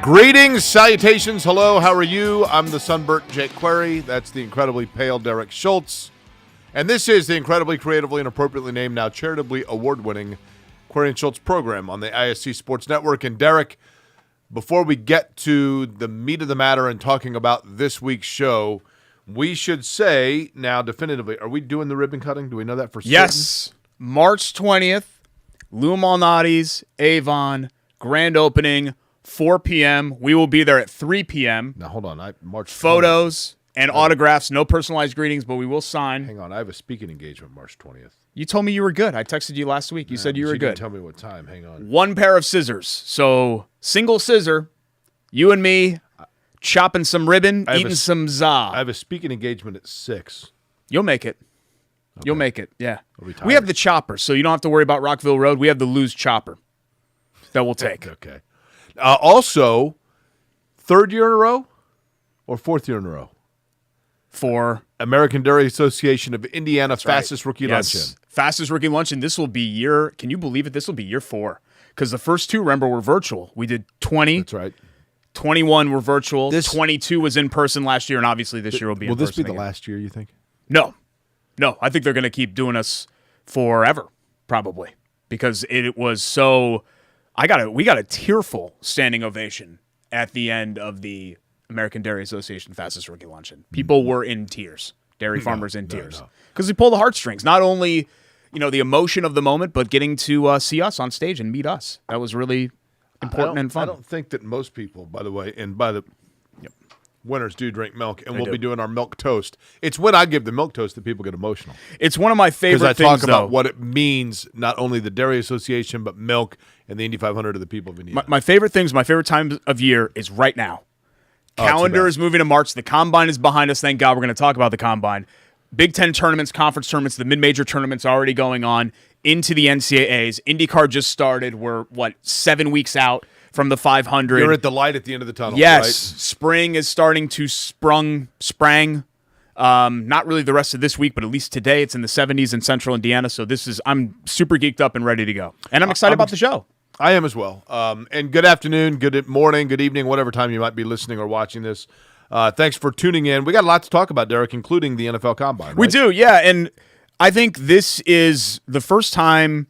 Greetings, salutations, hello, how are you? I'm the sunburnt Jake Query. That's the incredibly pale Derek Schultz. And this is the incredibly creatively and appropriately named, now charitably award-winning Query and Schultz program on the ISC Sports Network. And Derek, before we get to the meat of the matter and talking about this week's show, we should say now definitively, are we doing the ribbon cutting? Do we know that for certain? Yes. March 20th, Lou Malnati's, Avon, grand opening, 4 p.m. We will be there at 3 p.m. Now, hold on. March 20th. Photos and autographs, no personalized greetings, but we will sign. Hang on. I have a speaking engagement March 20th. You told me you were good. I texted you last week. You said you were good. Didn't tell me what time. Hang on. One pair of scissors. So, single scissor, you and me, chopping some ribbon, eating some za. I have a speaking engagement at 6. You'll make it. Okay. You'll make it, yeah. We have the chopper, so you don't have to worry about Rockville Road. We have the Lou's chopper that we'll take. Okay. Also, third year in a row or fourth year in a row? For American Dairy Association of Indiana That's fastest right. rookie Yes. luncheon. Fastest rookie luncheon. This will be can you believe it? This will be year 4. Because the first 2, remember, were virtual. We did 20. That's right. 21 were virtual. 22 was in person last year, and obviously this year will be in person. Will this be the again. last year, you think? No. I think they're going to keep doing us forever, probably. Because it was so... we got a tearful standing ovation at the end of the American Dairy Association Fastest Rookie Luncheon. People were in tears. Dairy farmers in tears. Because we pull the heartstrings. Not only, the emotion of the moment, but getting to see us on stage and meet us. That was really important and fun. I don't think that most people, by the way, and by the winners do drink milk, and we'll be doing our milk toast. It's when I give the milk toast that people get emotional. It's one of my favorite things, because I talk about what it means, not only the Dairy Association, but milk and the Indy 500 of the people of Indiana. My favorite things, my favorite time of year is right now. Calendar is moving to March. The Combine is behind us. Thank God we're going to talk about the Combine. Big Ten tournaments, conference tournaments, the mid-major tournaments already going on into the NCAAs. IndyCar just started. We're, 7 weeks out from the 500. You're at the light at the end of the tunnel, yes, right? Spring is starting to sprang. Not really the rest of this week, but at least today it's in the 70s in central Indiana. So I'm super geeked up and ready to go. And I'm excited about the show. I am as well. And good afternoon, good morning, good evening, whatever time you might be listening or watching this. Thanks for tuning in. We got a lot to talk about, Derek, including the NFL Combine. Right? We do, yeah. And I think this is the first time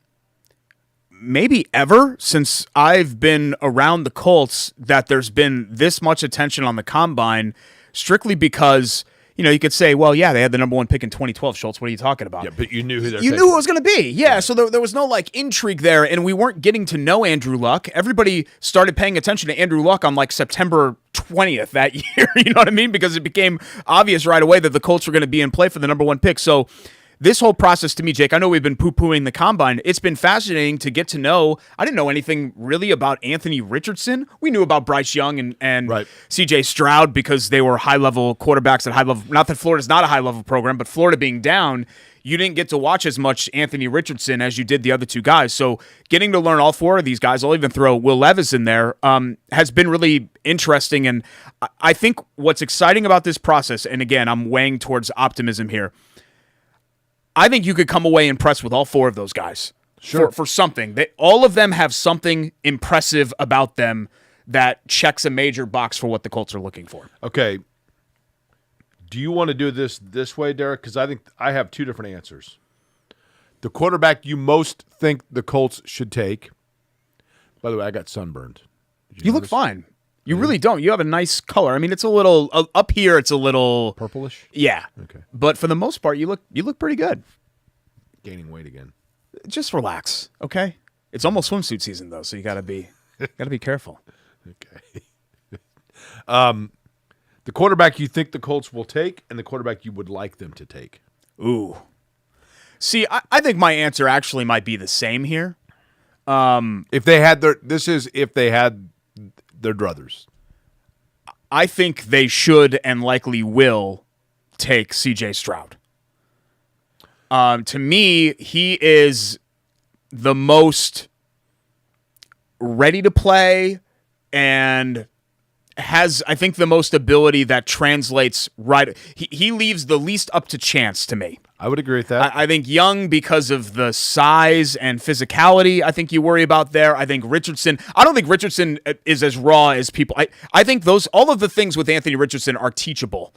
maybe ever since I've been around the Colts that there's been this much attention on the Combine, strictly because, you could say, well, yeah, they had the number 1 pick in 2012, Schultz. What are you talking about? Yeah, but you knew who You knew who it was going to be. Yeah, so there was no, intrigue there, and we weren't getting to know Andrew Luck. Everybody started paying attention to Andrew Luck on, September 20th that year, you know what I mean? Because it became obvious right away that the Colts were going to be in play for the number 1 pick. So this whole process to me, Jake, I know we've been poo-pooing the Combine. It's been fascinating to get to know. I didn't know anything really about Anthony Richardson. We knew about Bryce Young and right. C.J. Stroud because they were high-level quarterbacks at high level. Not that Florida's not a high-level program, but Florida being down, you didn't get to watch as much Anthony Richardson as you did the other 2 guys. So getting to learn all 4 of these guys, I'll even throw Will Levis in there, has been really interesting. And I think what's exciting about this process, and again, I'm weighing towards optimism here, I think you could come away impressed with all 4 of those guys. Sure. For something. All of them have something impressive about them that checks a major box for what the Colts are looking for. Okay. Do you want to do this way, Derek? Because I think I have 2 different answers. The quarterback you most think the Colts should take. By the way, I got sunburned. You look fine. You really don't. You have a nice color. I mean, it's a little up here. It's a little purplish. Yeah. Okay. But for the most part, you look pretty good. Gaining weight again. Just relax, okay? It's almost swimsuit season though, so you gotta be careful. Okay. The quarterback you think the Colts will take, and the quarterback you would like them to take. Ooh. See, I think my answer actually might be the same here. If they had their druthers. I think they should and likely will take C.J. Stroud. To me, he is the most ready to play and has, I think, the most ability that translates right. He leaves the least up to chance to me. I would agree with that. I think Young, because of the size and physicality, I think you worry about there. I think Richardson, I don't think Richardson is as raw as people. I think all of the things with Anthony Richardson are teachable.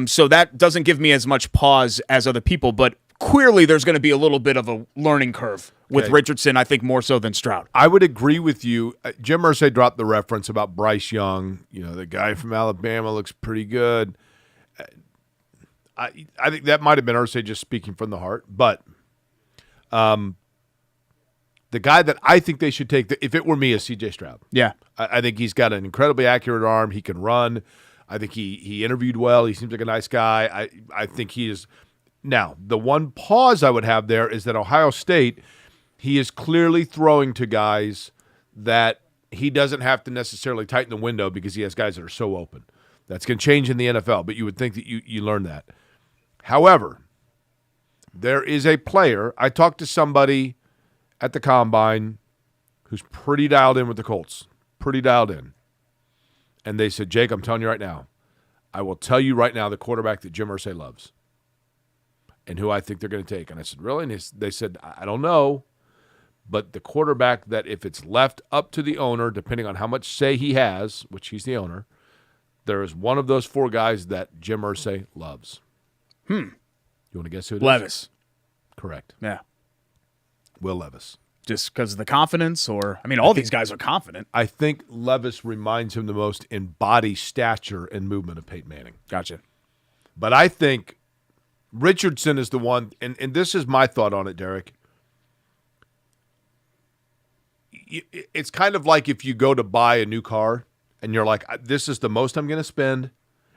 So that doesn't give me as much pause as other people, but clearly there's going to be a little bit of a learning curve with Richardson, I think more so than Stroud. I would agree with you. Jim Irsay dropped the reference about Bryce Young. The guy from Alabama looks pretty good. I think that might have been Irsay just speaking from the heart. But the guy that I think they should take, if it were me, is C.J. Stroud. Yeah. I think he's got an incredibly accurate arm. He can run. I think he interviewed well. He seems like a nice guy. I think he is. Now, the one pause I would have there is that Ohio State, he is clearly throwing to guys that he doesn't have to necessarily tighten the window because he has guys that are so open. That's going to change in the NFL, but you would think that you learn that. However, there is a player. I talked to somebody at the Combine who's pretty dialed in with the Colts, pretty dialed in. And they said, Jake, I'm telling you right now, I will tell you right now the quarterback that Jim Irsay loves and who I think they're going to take. And I said, really? And they said, I don't know, but the quarterback that if it's left up to the owner, depending on how much say he has, which he's the owner, there is one of those four guys that Jim Irsay loves. You want to guess who it is? Levis. Correct. Yeah. Will Levis. Just because of the confidence, or all these guys are confident. I think Levis reminds him the most in body stature and movement of Peyton Manning. Gotcha. But I think Richardson is the one, and this is my thought on it, Derek. It's kind of like if you go to buy a new car and you're like, this is the most I'm going to spend,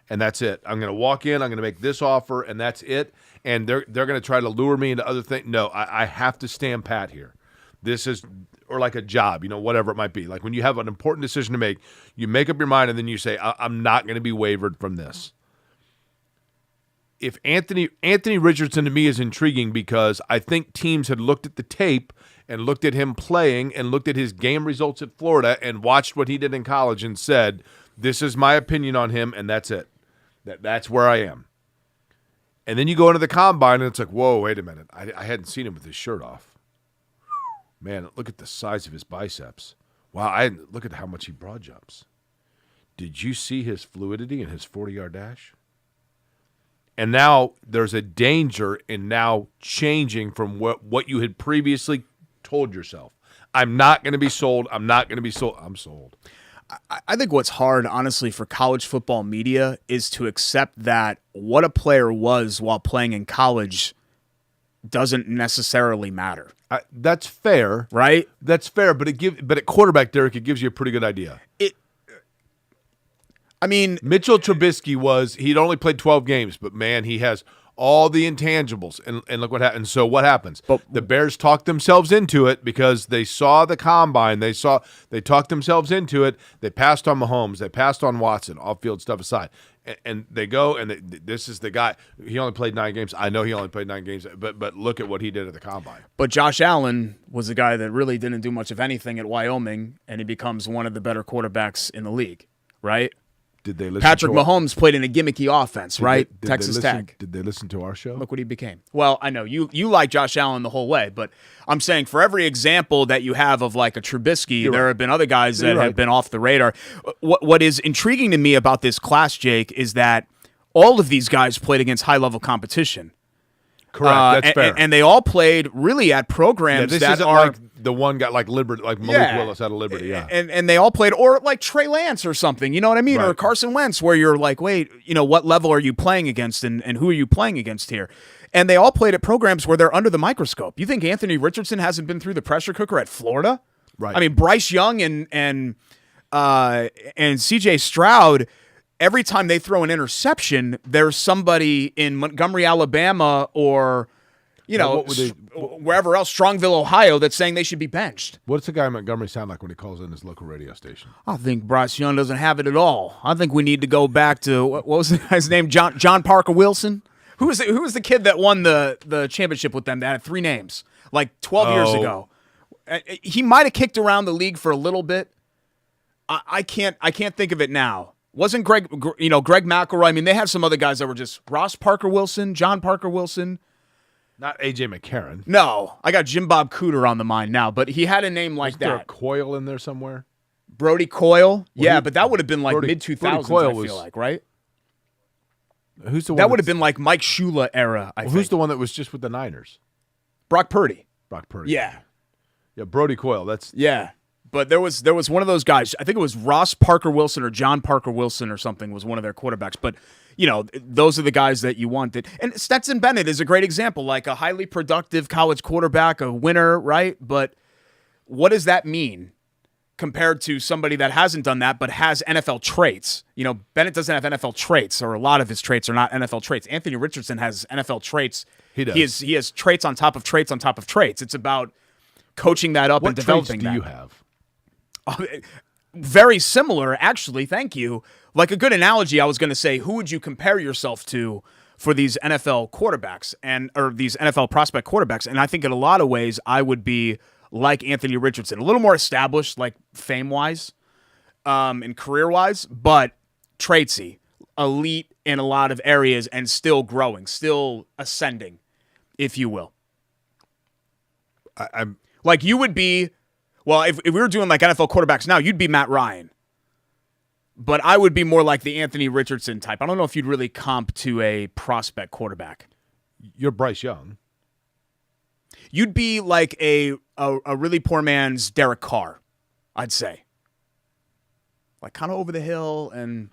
and that's it. I'm going to walk in, I'm going to make this offer, and that's it. And they're going to try to lure me into other things. No, I have to stand pat here. This is, or like a job, whatever it might be. Like when you have an important decision to make, you make up your mind and then you say, I'm not going to be wavered from this. If Anthony Richardson to me is intriguing because I think teams had looked at the tape and looked at him playing and looked at his game results at Florida and watched what he did in college and said, this is my opinion on him and that's it. That's where I am. And then you go into the Combine and it's like, whoa, wait a minute. I hadn't seen him with his shirt off. Man, look at the size of his biceps. Wow, look at how much he broad jumps. Did you see his fluidity in his 40-yard dash? And now there's a danger in now changing from what you had previously told yourself. I'm not going to be sold. I'm not going to be sold. I'm sold. I think what's hard, honestly, for college football media is to accept that what a player was while playing in college doesn't necessarily matter. That's fair, right? That's fair, but at quarterback, Derek, it gives you a pretty good idea. Mitchell Trubisky he'd only played 12 games, but man, he has all the intangibles, and look what happened. So what happens? The Bears talked themselves into it because they saw the Combine. They talked themselves into it. They passed on Mahomes. They passed on Watson, off-field stuff aside. And they go, and this is the guy. He only played 9 games. I know he only played 9 games, but look at what he did at the Combine. But Josh Allen was a guy that really didn't do much of anything at Wyoming, and he becomes one of the better quarterbacks in the league, right? Did they listen Patrick Mahomes played in a gimmicky offense, right? Texas Tech. Did they listen to our show? Look what he became. Well, I know you like Josh Allen the whole way, but I'm saying for every example that you have of like a Trubisky, there have been other guys that have been off the radar. What is intriguing to me about this class, Jake, is that all of these guys played against high-level competition. Correct. That's fair. And they all played really at programs this that isn't are like the one got like Liberty, like Malik Willis out of Liberty. Yeah. And they all played, or like Trey Lance or something. You know what I mean? Right. Or Carson Wentz, where you're like, wait, what level are you playing against, and who are you playing against here? And they all played at programs where they're under the microscope. You think Anthony Richardson hasn't been through the pressure cooker at Florida? Right. Bryce Young and C.J. Stroud. Every time they throw an interception, there's somebody in Montgomery, Alabama, or wherever else, Strongville, Ohio, that's saying they should be benched. What's the guy in Montgomery sound like when he calls in his local radio station? I think Bryce Young doesn't have it at all. I think we need to go back to what was the guy's name? John Parker Wilson. Who was the kid that won the championship with them? That had 3 names, like 12 years ago. He might have kicked around the league for a little bit. I can't think of it now. Wasn't Greg McElroy? They had some other guys that were just Ross Parker Wilson, John Parker Wilson. Not A.J. McCarron. No, I got Jim Bob Cooter on the mind now, but he had a name like Is there a that. Coyle in there somewhere? Brody Coyle? Yeah, but that would have been like mid-2000s, I feel like, right? Who's the one that would have been like Mike Shula era, I think. Who's the one that was just with the Niners? Brock Purdy. Brock Purdy. Yeah. Yeah, Brody Coyle. Yeah. But there was one of those guys, I think it was Ross Parker Wilson or John Parker Wilson or something was one of their quarterbacks. But, those are the guys that you wanted. And Stetson Bennett is a great example, like a highly productive college quarterback, a winner, right? But what does that mean compared to somebody that hasn't done that but has NFL traits? Bennett doesn't have NFL traits, or a lot of his traits are not NFL traits. Anthony Richardson has NFL traits. He does. He has traits on top of traits on top of traits. It's about coaching that up and developing that. What traits do you have? Very similar, actually. Thank you. Like a good analogy, I was going to say, who would you compare yourself to for these NFL quarterbacks or these NFL prospect quarterbacks? And I think in a lot of ways, I would be like Anthony Richardson, a little more established, like fame-wise, and career-wise, but traitsy, elite in a lot of areas, and still growing, still ascending, if you will. I'm like you would be. Well, if we were doing like NFL quarterbacks now, you'd be Matt Ryan. But I would be more like the Anthony Richardson type. I don't know if you'd really comp to a prospect quarterback. You're Bryce Young. You'd be like a really poor man's Derek Carr, I'd say. Like kind of over the hill, and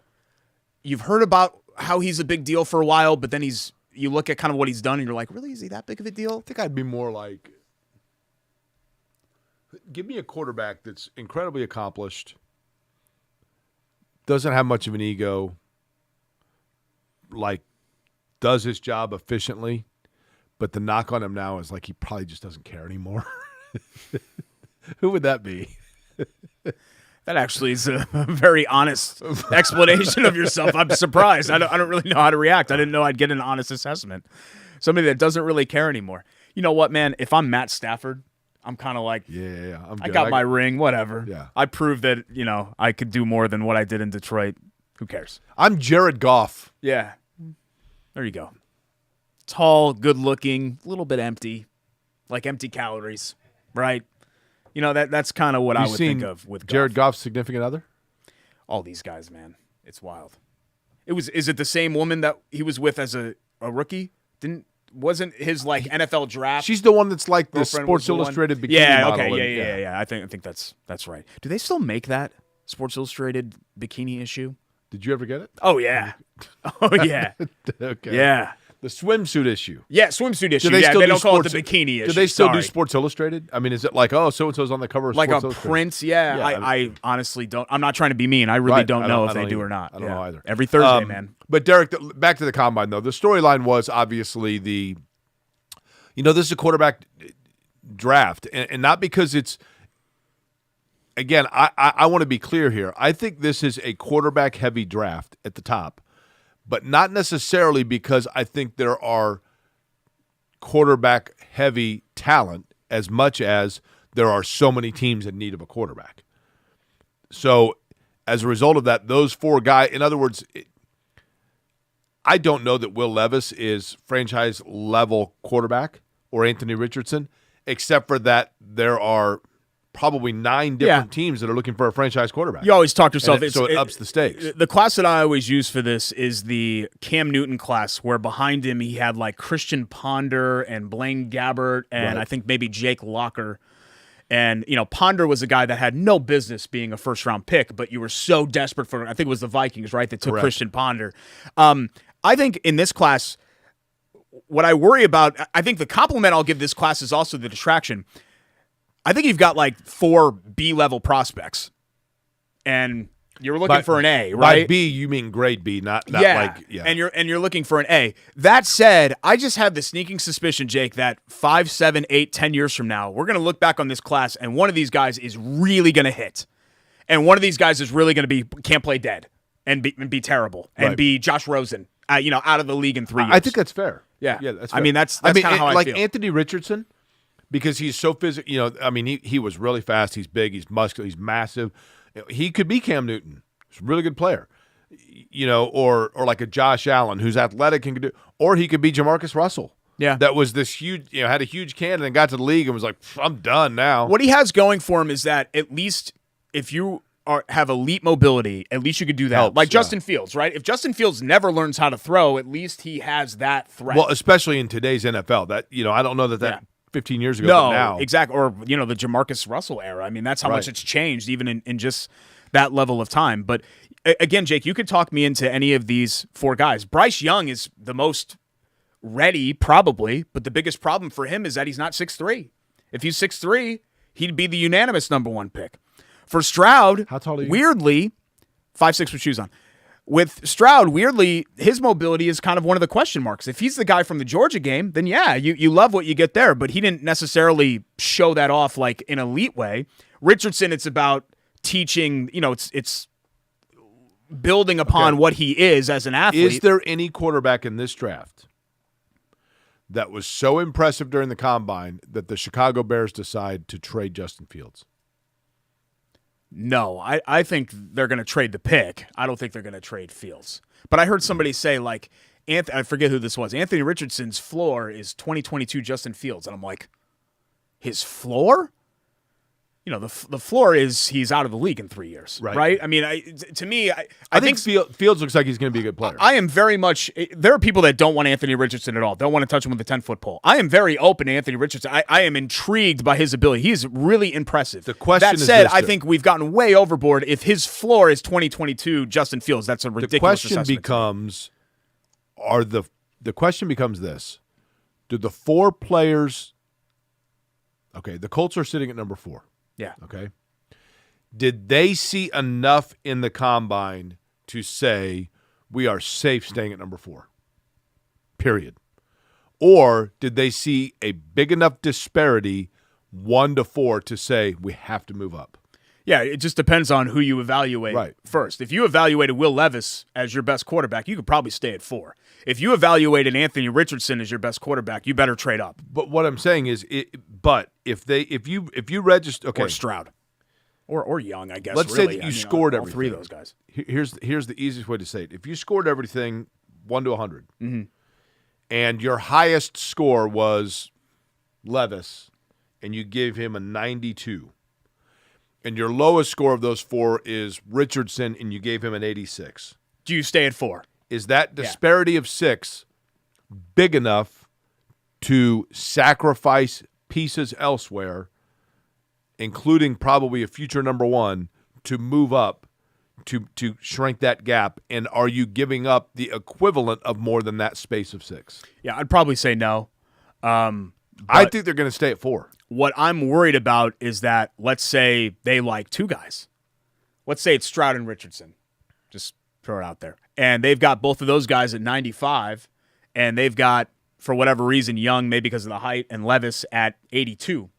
you've heard about how he's a big deal for a while, but then you look at kind of what he's done, and you're like, really, is he that big of a deal? I think I'd be more like, give me a quarterback that's incredibly accomplished, doesn't have much of an ego, like does his job efficiently, but the knock on him now is like he probably just doesn't care anymore. Who would that be? That actually is a very honest explanation of yourself. I'm surprised. I don't really know how to react. I didn't know I'd get an honest assessment. Somebody that doesn't really care anymore. You know what, man? If I'm Matt Stafford, I'm kind of like, yeah, I got my ring, whatever. Yeah. I proved that, I could do more than what I did in Detroit. Who cares? I'm Jared Goff. Yeah. There you go. Tall, good-looking, a little bit empty, like empty calories, right? That's kind of what I would think of with Jared Goff. Goff's significant other? All these guys, man. It's wild. Is it the same woman that he was with as a rookie? Wasn't his like NFL draft? She's the one that's like the Sports Illustrated bikini model. Yeah. I think that's right. Do they still make that Sports Illustrated bikini issue? Did you ever get it? Oh yeah. Oh yeah. Okay. Yeah. The swimsuit issue. Yeah, swimsuit issue. They don't call it the bikini issue. Do they still do Sports Illustrated? I mean, is it like, so-and-so's on the cover of like Sports a Illustrated? print? Yeah. I honestly don't. I'm not trying to be mean. I really don't know if they do or not. I don't know either. Every Thursday, man. But Derek, back to the combine, though. The storyline was obviously this is a quarterback draft. And not because it's, again, I want to be clear here. I think this is a quarterback-heavy draft at the top. But not necessarily because I think there are quarterback-heavy talent as much as there are so many teams in need of a quarterback. So as a result of that, those four guys, in other words, I don't know that Will Levis is franchise-level quarterback or Anthony Richardson, except for that there are probably 9 different teams that are looking for a franchise quarterback. You always talk to yourself. So it ups the stakes. The class that I always use for this is the Cam Newton class, where behind him he had like Christian Ponder and Blaine Gabbert and I think maybe Jake Locker. And, Ponder was a guy that had no business being a first-round pick, but you were so desperate for, I think it was the Vikings, right, that took Christian Ponder. I think in this class, what I worry about, I think the compliment I'll give this class is also the distraction. I think you've got like 4 B-level prospects, and you're looking for an A, right? By B, you mean grade B, not yeah. And you're looking for an A. That said, I just have the sneaking suspicion, Jake, that 5, 7, 8, 10 years from now, we're going to look back on this class, and one of these guys is really going to hit, and one of these guys is really going to be can't play dead and be terrible and be Josh Rosen, out of the league in 3 years. I think that's fair. Yeah, that's fair. I mean that's kind of how I feel. Like Anthony Richardson. Because he's so physical, he was really fast. He's big. He's muscular. He's massive. He could be Cam Newton. He's a really good player, or like a Josh Allen who's athletic and can do. Or he could be Jamarcus Russell. Yeah. That was this huge, had a huge cannon and got to the league and was like, I'm done now. What he has going for him is that at least if you have elite mobility, at least you could do that. Helps, like Justin Fields, right? If Justin Fields never learns how to throw, at least he has that threat. Well, especially in today's NFL. That I don't know that 15 years ago, no, but now. exactly. Or, the Jamarcus Russell era. I mean, that's how Right. much it's changed even in just that level of time. But again, Jake, you could talk me into any of these four guys. Bryce Young is the most ready, probably, but the biggest problem for him is that he's not 6'3". If he's 6'3", he'd be the unanimous number one pick. For Stroud, how tall are you? Weirdly, 5'6" with shoes on. With Stroud, weirdly, his mobility is kind of one of the question marks. If he's the guy from the Georgia game, then yeah, you love what you get there, but he didn't necessarily show that off like in an elite way. Richardson, it's about teaching, it's building upon what he is as an athlete. Is there any quarterback in this draft that was so impressive during the combine that the Chicago Bears decide to trade Justin Fields? No, I think they're going to trade the pick. I don't think they're going to trade Fields. But I heard somebody say, like, I forget who this was. Anthony Richardson's floor is 2022 Justin Fields. And I'm like, his floor? The floor is he's out of the league in 3 years, right? I mean, to me, I think Fields looks like he's going to be a good player. I am very much – there are people that don't want Anthony Richardson at all, don't want to touch him with a 10-foot pole. I am very open to Anthony Richardson. I am intrigued by his ability. He's really impressive. The question that is said, this, I think we've gotten way overboard. If his floor is 2022 Justin Fields, that's a ridiculous assessment. The question becomes this. Do the four players – okay, the Colts are sitting at number 4. Yeah. Okay. Did they see enough in the combine to say we are safe staying at number 4? Period. Or did they see a big enough disparity 1 to 4 to say we have to move up? Yeah, it just depends on who you evaluate first. If you evaluated Will Levis as your best quarterback, you could probably stay at 4. If you evaluated Anthony Richardson as your best quarterback, you better trade up. But what I'm saying is, if you register, okay, or Stroud, or Young, I guess. Let's say that you scored all everything. 3 of those guys. Here's the easiest way to say it. If you scored everything 1 to 100, and your highest score was Levis, and you gave him a 92. And your lowest score of those 4 is Richardson, and you gave him an 86. Do you stay at 4? Is that disparity of 6 big enough to sacrifice pieces elsewhere, including probably a future number 1, to move up, to shrink that gap? And are you giving up the equivalent of more than that space of 6? Yeah, I'd probably say no. I think they're going to stay at 4. What I'm worried about is that, let's say they like 2 guys. Let's say it's Stroud and Richardson. Just throw it out there. And they've got both of those guys at 95, and they've got, for whatever reason, Young, maybe because of the height, and Levis at 82.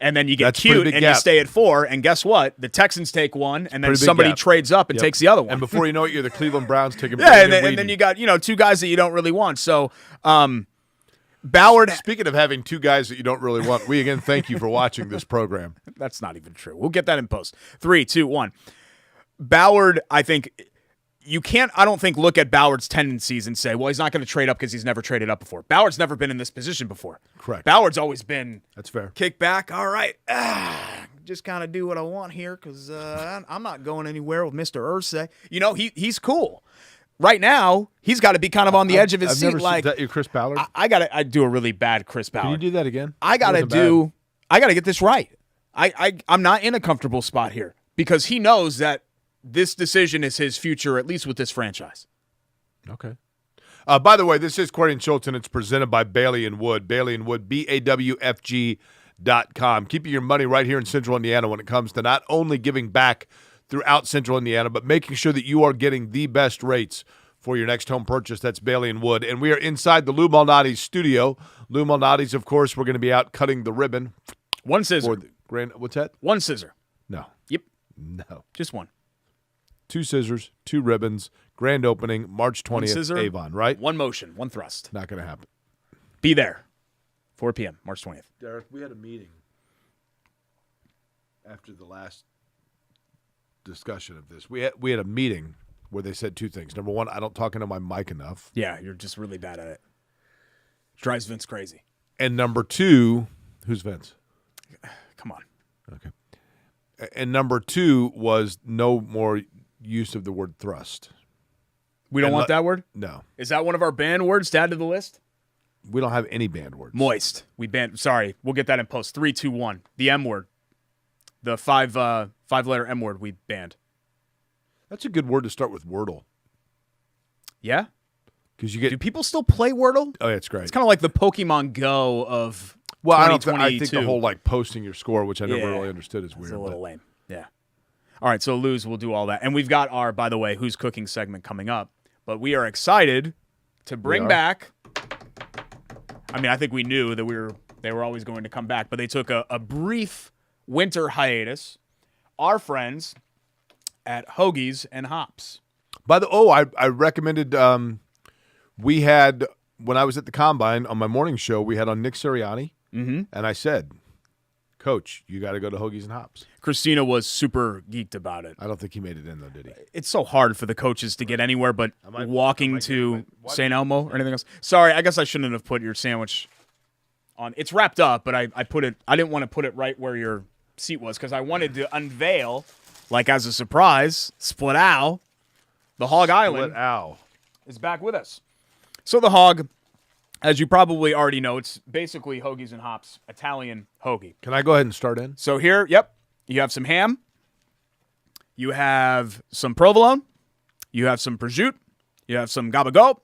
And then you get cute and you stay at 4, and guess what? The Texans take 1, and then somebody trades up and takes the other one. And before you know it, you're the Cleveland Browns taking and then you got 2 guys that you don't really want. So Ballard. Speaking of having 2 guys that you don't really want, we again thank you for watching this program. That's not even true. We'll get that in post. 3, 2, 1. Ballard, I think you can't, I don't think, look at Ballard's tendencies and say, well, he's not going to trade up because he's never traded up before. Ballard's never been in this position before. Correct. Ballard's always been. That's fair. Kick back. All right. Just kind of do what I want here because I'm not going anywhere with Mr. Irsay. He's cool. Right now, he's got to be kind of on the edge of his seat. Is that your Chris Ballard? I do a really bad Chris Ballard. Can you do that again? I got to get this right. I'm not in a comfortable spot here because he knows that this decision is his future, at least with this franchise. Okay. By the way, this is Query and Schultz, and it's presented by Bailey & Wood. Bailey & Wood, BAWFG.com. Keeping your money right here in Central Indiana when it comes to not only giving back throughout Central Indiana, but making sure that you are getting the best rates for your next home purchase. That's Bailey & Wood. And we are inside the Lou Malnati's studio. Lou Malnati's, of course, we're going to be out cutting the ribbon. 1 scissor. What's that? 1 scissor. No. Yep. No. Just 1. 2 scissors, 2 ribbons, grand opening, March 20th, 1 scissor, Avon, right? 1 motion, 1 thrust. Not going to happen. Be there. 4 p.m., March 20th. Derek, we had a meeting after the last discussion of this. We had a meeting where they said 2 things. Number 1, I don't talk into my mic enough. Yeah, you're just really bad at it. Drives Vince crazy. And number 2, who's Vince? Come on. Okay. And number 2 was no more use of the word thrust. We don't want that word? No. Is that one of our banned words to add to the list? We don't have any banned words. Moist. We banned. Sorry, we'll get that in post. 3, 2, 1. The M word. The five-letter M word we banned. That's a good word to start with, Wordle. Yeah? Because you get. Do people still play Wordle? Oh, yeah, it's great. It's kind of like the Pokemon Go of Well, I 2022. think the whole posting your score, which I never really understood, is weird. It's a little lame. Yeah. All right, so Luz will do all that. And we've got our, by the way, Who's Cooking segment coming up. But we are excited to bring back. I mean, I think we knew that they were always going to come back, but they took a brief winter hiatus. Our friends at Hoagies and Hops. I recommended. We had, when I was at the Combine on my morning show, we had on Nick Sirianni, and I said, Coach, you got to go to Hoagies and Hops. Christina was super geeked about it. I don't think he made it in, though, did he? It's so hard for the coaches to get anywhere but walking to St. Elmo or anything else. Sorry, I guess I shouldn't have put your sandwich on. It's wrapped up, but I didn't want to put it right where your seat was because I wanted to unveil, like as a surprise, Split Owl, the Hog Island, is back with us. So the Hog, as you probably already know, it's basically Hoagies and Hops, Italian hoagie. Can I go ahead and start in? So here, you have some ham, you have some provolone, you have some prosciutto, you have some gabagool,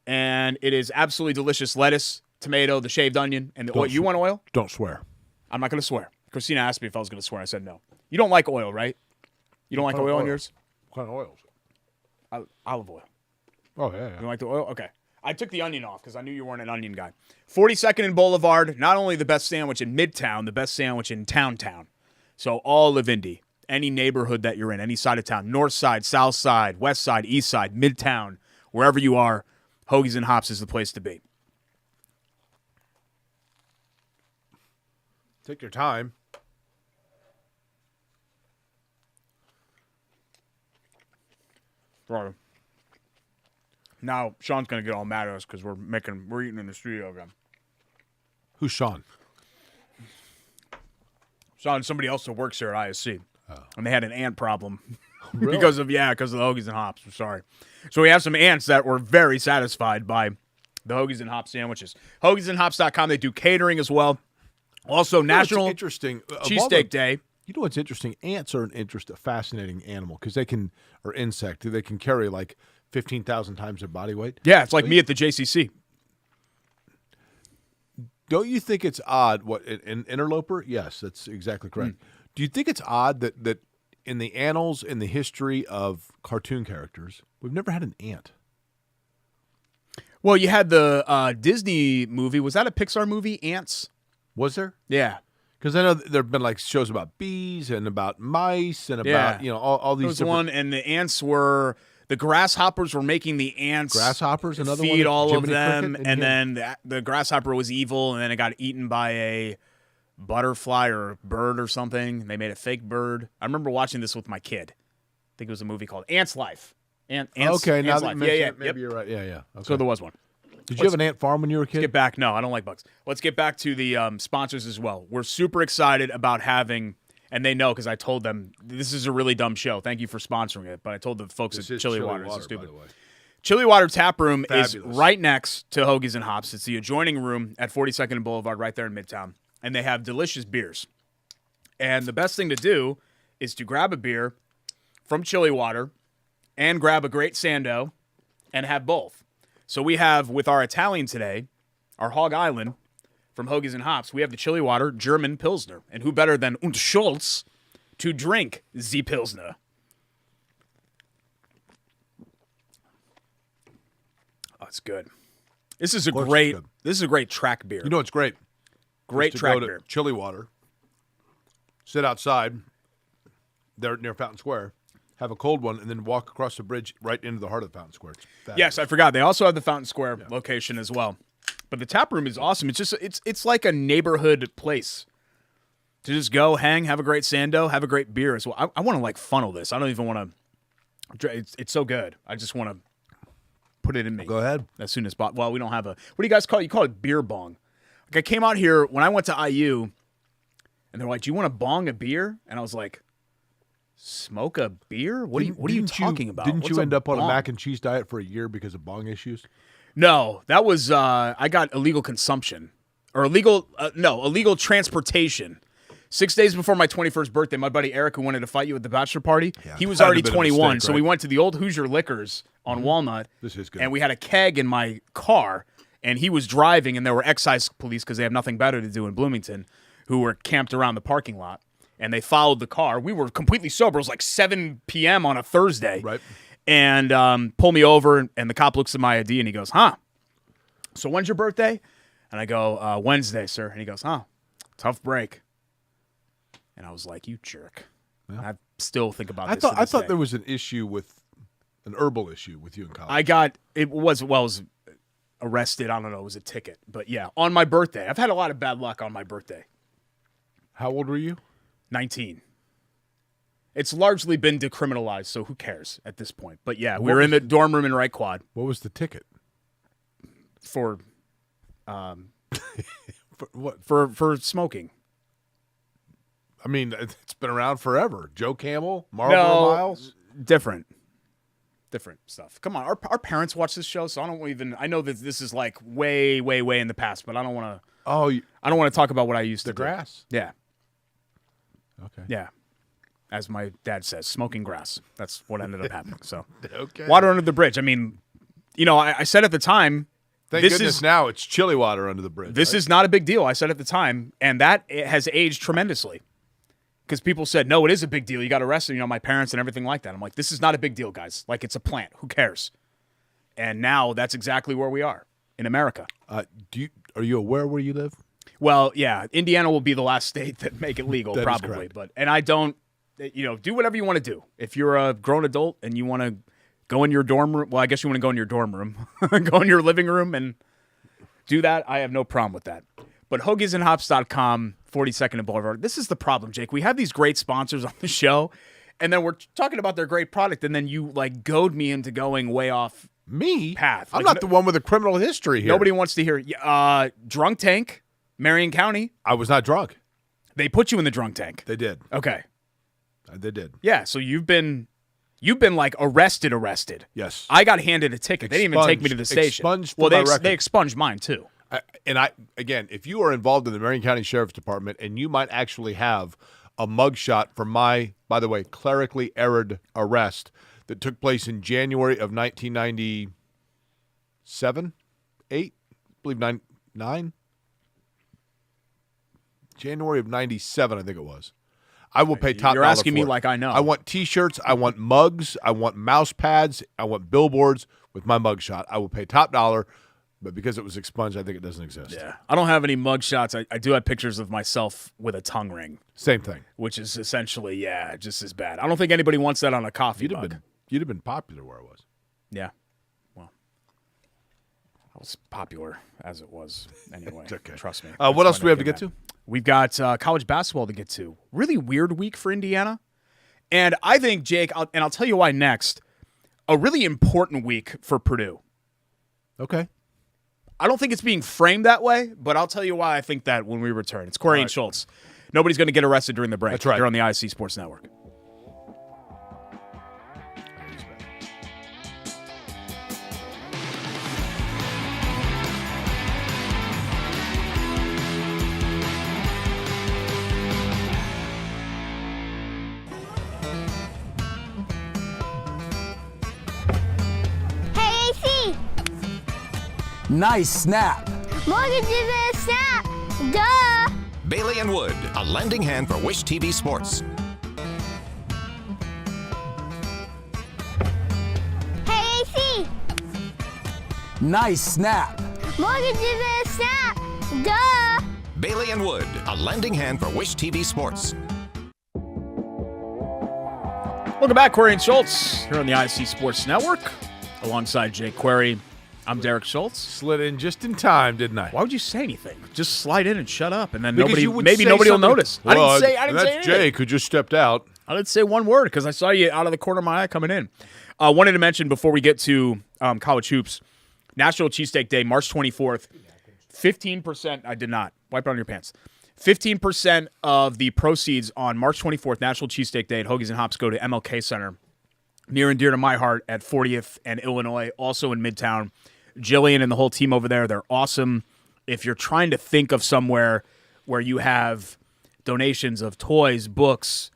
and it is absolutely delicious lettuce, tomato, the shaved onion, and the oil. You want oil? Don't swear. I'm not going to swear. Christina asked me if I was going to swear. I said no. You don't like oil, right? You don't like oil in yours? What kind of oils? Olive oil. Oh, yeah. You like the oil? Okay. I took the onion off because I knew you weren't an onion guy. 42nd and Boulevard, not only the best sandwich in Midtown, the best sandwich in Town. So all of Indy, any neighborhood that you're in, any side of town, north side, south side, west side, east side, Midtown, wherever you are, Hoagies and Hops is the place to be. Take your time. Right. Now, Sean's going to get all mad at us because we're eating in the studio again. Who's Sean? Sean, somebody else that works here at ISC. Oh. And they had an ant problem Really? because of the Hoagies and Hops. I'm sorry. So we have some ants that were very satisfied by the Hoagies and Hops sandwiches. Hoagiesandhops.com. They do catering as well. Also, National Cheesesteak Day. You know what's interesting? Ants are a fascinating animal because or insect, they can carry like 15,000 times their body weight. Yeah, it's like me at the JCC. Don't you think it's odd? What, an interloper? Yes, that's exactly correct. Do you think it's odd that in the annals, in the history of cartoon characters, we've never had an ant? Well, you had the Disney movie. Was that a Pixar movie, Ants? Was there? Yeah. Because I know there have been like shows about bees and about mice and about all these. There was one, and the ants were the grasshoppers were making the ants grasshoppers. Another feed one, all of Jiminy them, Cricket, and then the grasshopper was evil, and then it got eaten by a butterfly or a bird or something. They made a fake bird. I remember watching this with my kid. I think it was a movie called Ant's Life. Ants, okay, now Ant's that Life. you mention it, maybe Yep. you're right. Yeah. Okay. So there was one. Did you have an ant farm when you were a kid? Let's get back. No, I don't like bugs. Let's get back to the sponsors as well. We're super excited about having, and they know because I told them this is a really dumb show. Thank you for sponsoring it. But I told the folks at Chili Water. This is stupid. Chili Water Tap Room is right next to Hoagies and Hops. It's the adjoining room at 42nd and Boulevard right there in Midtown. And they have delicious beers. And the best thing to do is to grab a beer from Chili Water and grab a great Sando and have both. So we have, with our Italian today, our Hog Island from Hoagies and Hops, we have the Chili Water German Pilsner. And who better than Schultz to drink the Pilsner? Oh, it's good. This is a great track beer. You know what's great? Great track beer. Chili Water. Sit outside there near Fountain Square. Have a cold one, and then walk across the bridge right into the heart of the Fountain Square. Yes, I forgot. They also have the Fountain Square location as well. But the tap room is awesome. It's just it's like a neighborhood place to just go, hang, have a great Sando, have a great beer as well. I want to funnel this. I don't even want to. It's so good. I just want to put it in me. Go ahead. As soon as possible. Well, we don't have a. What do you guys call it? You call it beer bong. Like I came out here when I went to IU, and they're like, "Do you want to bong a beer?" And I was like, "Smoke a beer? What are you talking about? Didn't What's you end up on bong?" a mac and cheese diet for a year because of bong issues? No, that was I got illegal consumption or illegal transportation. 6 days before my 21st birthday, my buddy Eric, who wanted to fight you at the bachelor party, he was already 21. Mistake, so we went to the old Hoosier Liquors on Walnut. This is good. And we had a keg in my car, and he was driving, and there were excise police because they have nothing better to do in Bloomington, who were camped around the parking lot, and they followed the car. We were completely sober. It was like 7 p.m. on a Thursday. Right. And pull me over, and the cop looks at my ID, and he goes, "Huh? So when's your birthday?" And I go, "Wednesday, sir." And he goes, "Huh? Tough break." And I was like, "You jerk." Yeah. I still think about this. I thought there was an issue with an herbal issue with you in college. I was arrested. I don't know. It was a ticket. But yeah, on my birthday. I've had a lot of bad luck on my birthday. How old were you? 19. It's largely been decriminalized, so who cares at this point? But yeah, we were in the dorm room in Wright Quad. What was the ticket? For for what? For smoking. I mean, it's been around forever. Joe Camel, Marlboro Miles? Different stuff. Come on, our parents watch this show, so I know that this is like way, way, way in the past, but I don't want to. I don't want to talk about what I used to do. The grass? Yeah. Okay. Yeah. As my dad says, smoking grass. That's what ended up happening. So, okay. Water under the bridge. I mean, I said at the time. Thank goodness now it's chilly water under the bridge. This is not a big deal. I said at the time, and it has aged tremendously. Because people said, no, it is a big deal. You got arrested, my parents and everything like that. I'm like, this is not a big deal, guys. Like, it's a plant. Who cares? And now that's exactly where we are in America. Are you aware where you live? Well, yeah. Indiana will be the last state that make it legal, probably. And I don't, do whatever you want to do. If you're a grown adult and you want to go in your dorm room, well, I guess you want to go in your dorm room, go in your living room and do that. I have no problem with that. But hoagiesandhops.com, 42nd and Boulevard. This is the problem, Jake. We have these great sponsors on the show, and then we're talking about their great product, and then you goad me into going way off path. I'm not the one with a criminal history here. Nobody wants to hear. Drunk tank, Marion County. I was not drunk. They put you in the drunk tank. They did. Okay. They did. Yeah. So you've been like arrested. Yes. I got handed a ticket. They didn't even take me to the station. They expunged mine too. Again, if you are involved in the Marion County Sheriff's Department and you might actually have a mugshot from my, by the way, clerically errored arrest that took place in January of 1997, 8, I believe 9, January of 97, I think it was. I will pay top dollar. You're asking me for it. like I know. I want T-shirts. I want mugs. I want mouse pads. I want billboards with my mugshot. I will pay top dollar. But because it was expunged, I think it doesn't exist. Yeah. I don't have any mug shots. I do have pictures of myself with a tongue ring. Same thing. Which is essentially, just as bad. I don't think anybody wants that on a coffee mug. You'd have been popular where I was. Yeah. Well, I was popular as it was anyway. Okay. Trust me. What else do we have to get to? We've got college basketball to get to. Really weird week for Indiana. And I think, Jake, I'll tell you why next, a really important week for Purdue. Okay. I don't think it's being framed that way, but I'll tell you why I think that when we return. It's Corey and Schultz. Nobody's going to get arrested during the break. That's right. Here on the ISC Sports Network. Nice snap. Mortgages and snap. Duh. Bailey and Wood, a lending hand for Wish TV Sports. Hey, AC. Nice snap. Mortgages and snap. Duh. Bailey and Wood, a lending hand for Wish TV Sports. Welcome back, Query and Schultz, here on the ISC Sports Network, alongside Jake Query. I'm Derek Schultz. Slid in just in time, didn't I? Why would you say anything? Just slide in and shut up, and then Because nobody will notice. Well, I didn't say that's anything. Jake who just stepped out. I didn't say one word because I saw you out of the corner of my eye coming in. Wanted to mention before we get to college hoops, National Cheesesteak Day, March 24th, 15%. I did not. Wipe it on your pants. 15% of the proceeds on March 24th, National Cheesesteak Day at Hoagies and Hops go to MLK Center, near and dear to my heart at 40th and Illinois, also in Midtown. Jillian and the whole team over there, they're awesome. If you're trying to think of somewhere where you have donations of toys, books,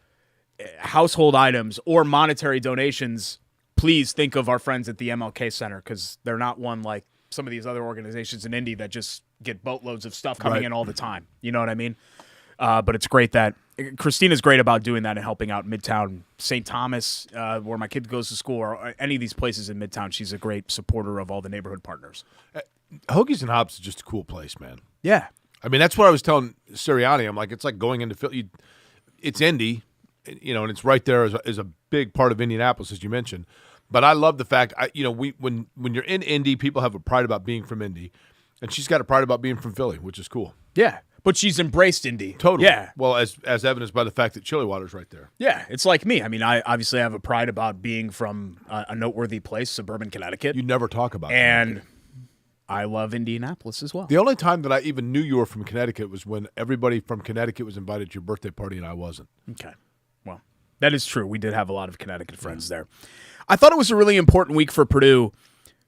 household items, or monetary donations, please think of our friends at the MLK Center because they're not one like some of these other organizations in Indy that just get boatloads of stuff coming in all the time. You know what I mean? But it's great that Christina's great about doing that and helping out Midtown, St. Thomas, where my kid goes to school, or any of these places in Midtown. She's a great supporter of all the neighborhood partners. Hoagies and Hops is just a cool place, man. Yeah. I mean, that's what I was telling Sirianni. I'm like, it's like going into Philly. It's Indy, and it's right there as a big part of Indianapolis, as you mentioned. But I love the fact, when you're in Indy, people have a pride about being from Indy, and she's got a pride about being from Philly, which is cool. Yeah, but she's embraced Indy. Totally. Yeah. Well, as evidenced by the fact that Chili Water's right there. Yeah, it's like me. I mean, I obviously have a pride about being from a noteworthy place, suburban Connecticut. You never talk about and I love Indianapolis as well. The only time that I even knew you were from Connecticut was when everybody from Connecticut was invited to your birthday party and I wasn't. Okay. Well, that is true. We did have a lot of Connecticut friends there. I thought it was a really important week for Purdue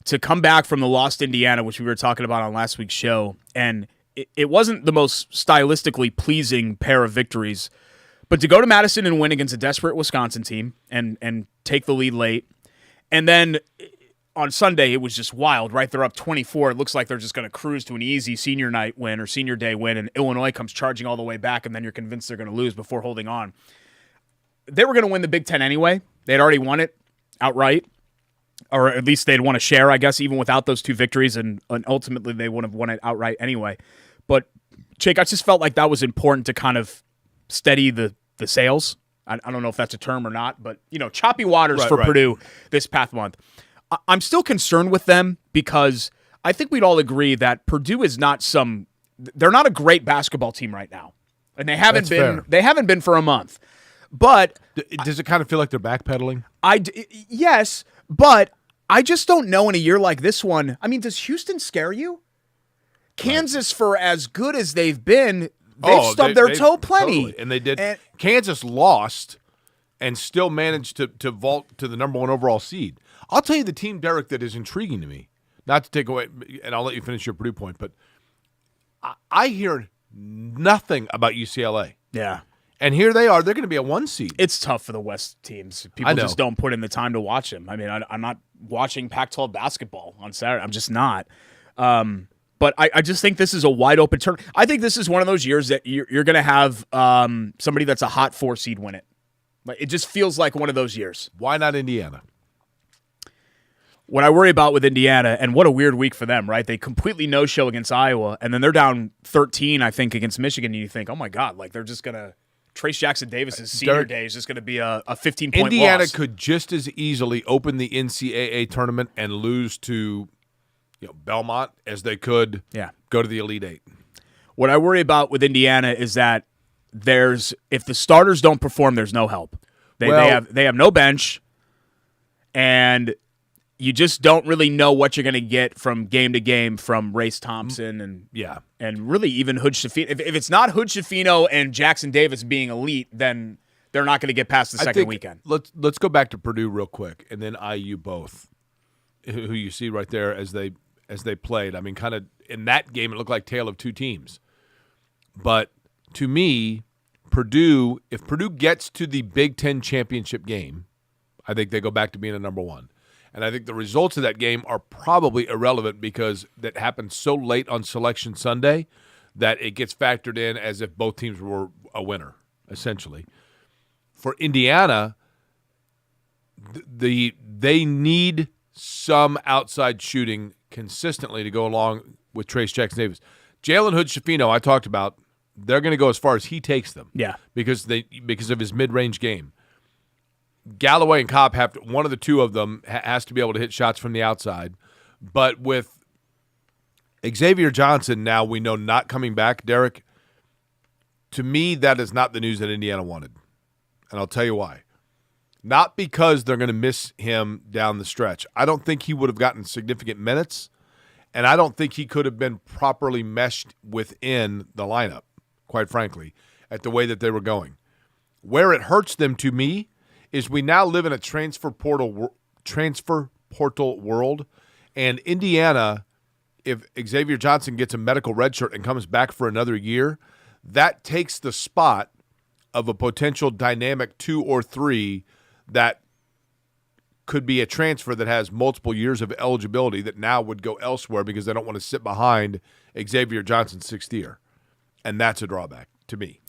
to come back from the lost Indiana, which we were talking about on last week's show. And it wasn't the most stylistically pleasing pair of victories, but to go to Madison and win against a desperate Wisconsin team and take the lead late. And then on Sunday, it was just wild, right? They're up 24. It looks like they're just going to cruise to an easy senior night win or senior day win, and Illinois comes charging all the way back, and then you're convinced they're going to lose before holding on. They were going to win the Big Ten anyway. They'd already won it outright, or at least they'd won a share, I guess, even without those two victories, and ultimately they would have won it outright anyway. But, Jake, I just felt like that was important to kind of steady the sails. I don't know if that's a term or not, but, choppy waters for Purdue this past month. I'm still concerned with them because I think we'd all agree that Purdue is they're not a great basketball team right now. And they haven't been for a month. But does it kind of feel like they're backpedaling? Yes, but I just don't know in a year like this one. I mean, does Houston scare you? Kansas, for as good as they've been, they've stubbed their toe plenty. Totally. And they did. Kansas lost and still managed to vault to the number one overall seed. I'll tell you the team, Derek, that is intriguing to me, not to take away, and I'll let you finish your Purdue point, but I hear nothing about UCLA. Yeah. And here they are. They're going to be a 1 seed. It's tough for the West teams. People just don't put in the time to watch them. I mean, I'm not watching Pac-12 basketball on Saturday. I'm just not. But I just think this is a wide open turn. I think this is one of those years that you're going to have somebody that's a hot 4 seed win it. Like, it just feels like one of those years. Why not Indiana? What I worry about with Indiana, and what a weird week for them, right? They completely no-show against Iowa, and then they're down 13, I think, against Michigan, and you think, oh, my God, like they're just going to – Trace Jackson-Davis' senior day is just going to be a 15-point loss. Indiana could just as easily open the NCAA tournament and lose to Belmont as they could go to the Elite Eight. What I worry about with Indiana is that if the starters don't perform, there's no help. They have no bench, and – you just don't really know what you're going to get from game to game from Race Thompson and really even Hood Schifino. If it's not Hood Schifino and Jackson Davis being elite, then they're not going to get past the second weekend. Let's go back to Purdue real quick, and then IU both, who you see right there as they played. I mean, kind of in that game, it looked like tale of two teams. But to me, if Purdue gets to the Big Ten championship game, I think they go back to being a number one. And I think the results of that game are probably irrelevant because that happened so late on Selection Sunday that it gets factored in as if both teams were a winner, essentially. For Indiana, they need some outside shooting consistently to go along with Trace Jackson-Davis. Jalen Hood-Schifino, I talked about, they're going to go as far as he takes them. Yeah. Because of his mid-range game. Galloway and Cobb one of the two of them has to be able to hit shots from the outside. But with Xavier Johnson now we know not coming back, Derek, to me that is not the news that Indiana wanted. and I'll tell you why. Not because they're going to miss him down the stretch. I don't think he would have gotten significant minutes, and I don't think he could have been properly meshed within the lineup, quite frankly, at the way that they were going. Where it hurts them to me is we now live in a transfer portal world, and Indiana, if Xavier Johnson gets a medical redshirt and comes back for another year, that takes the spot of a potential dynamic 2 or 3 that could be a transfer that has multiple years of eligibility that now would go elsewhere because they don't want to sit behind Xavier Johnson's 6th year. And that's a drawback to me.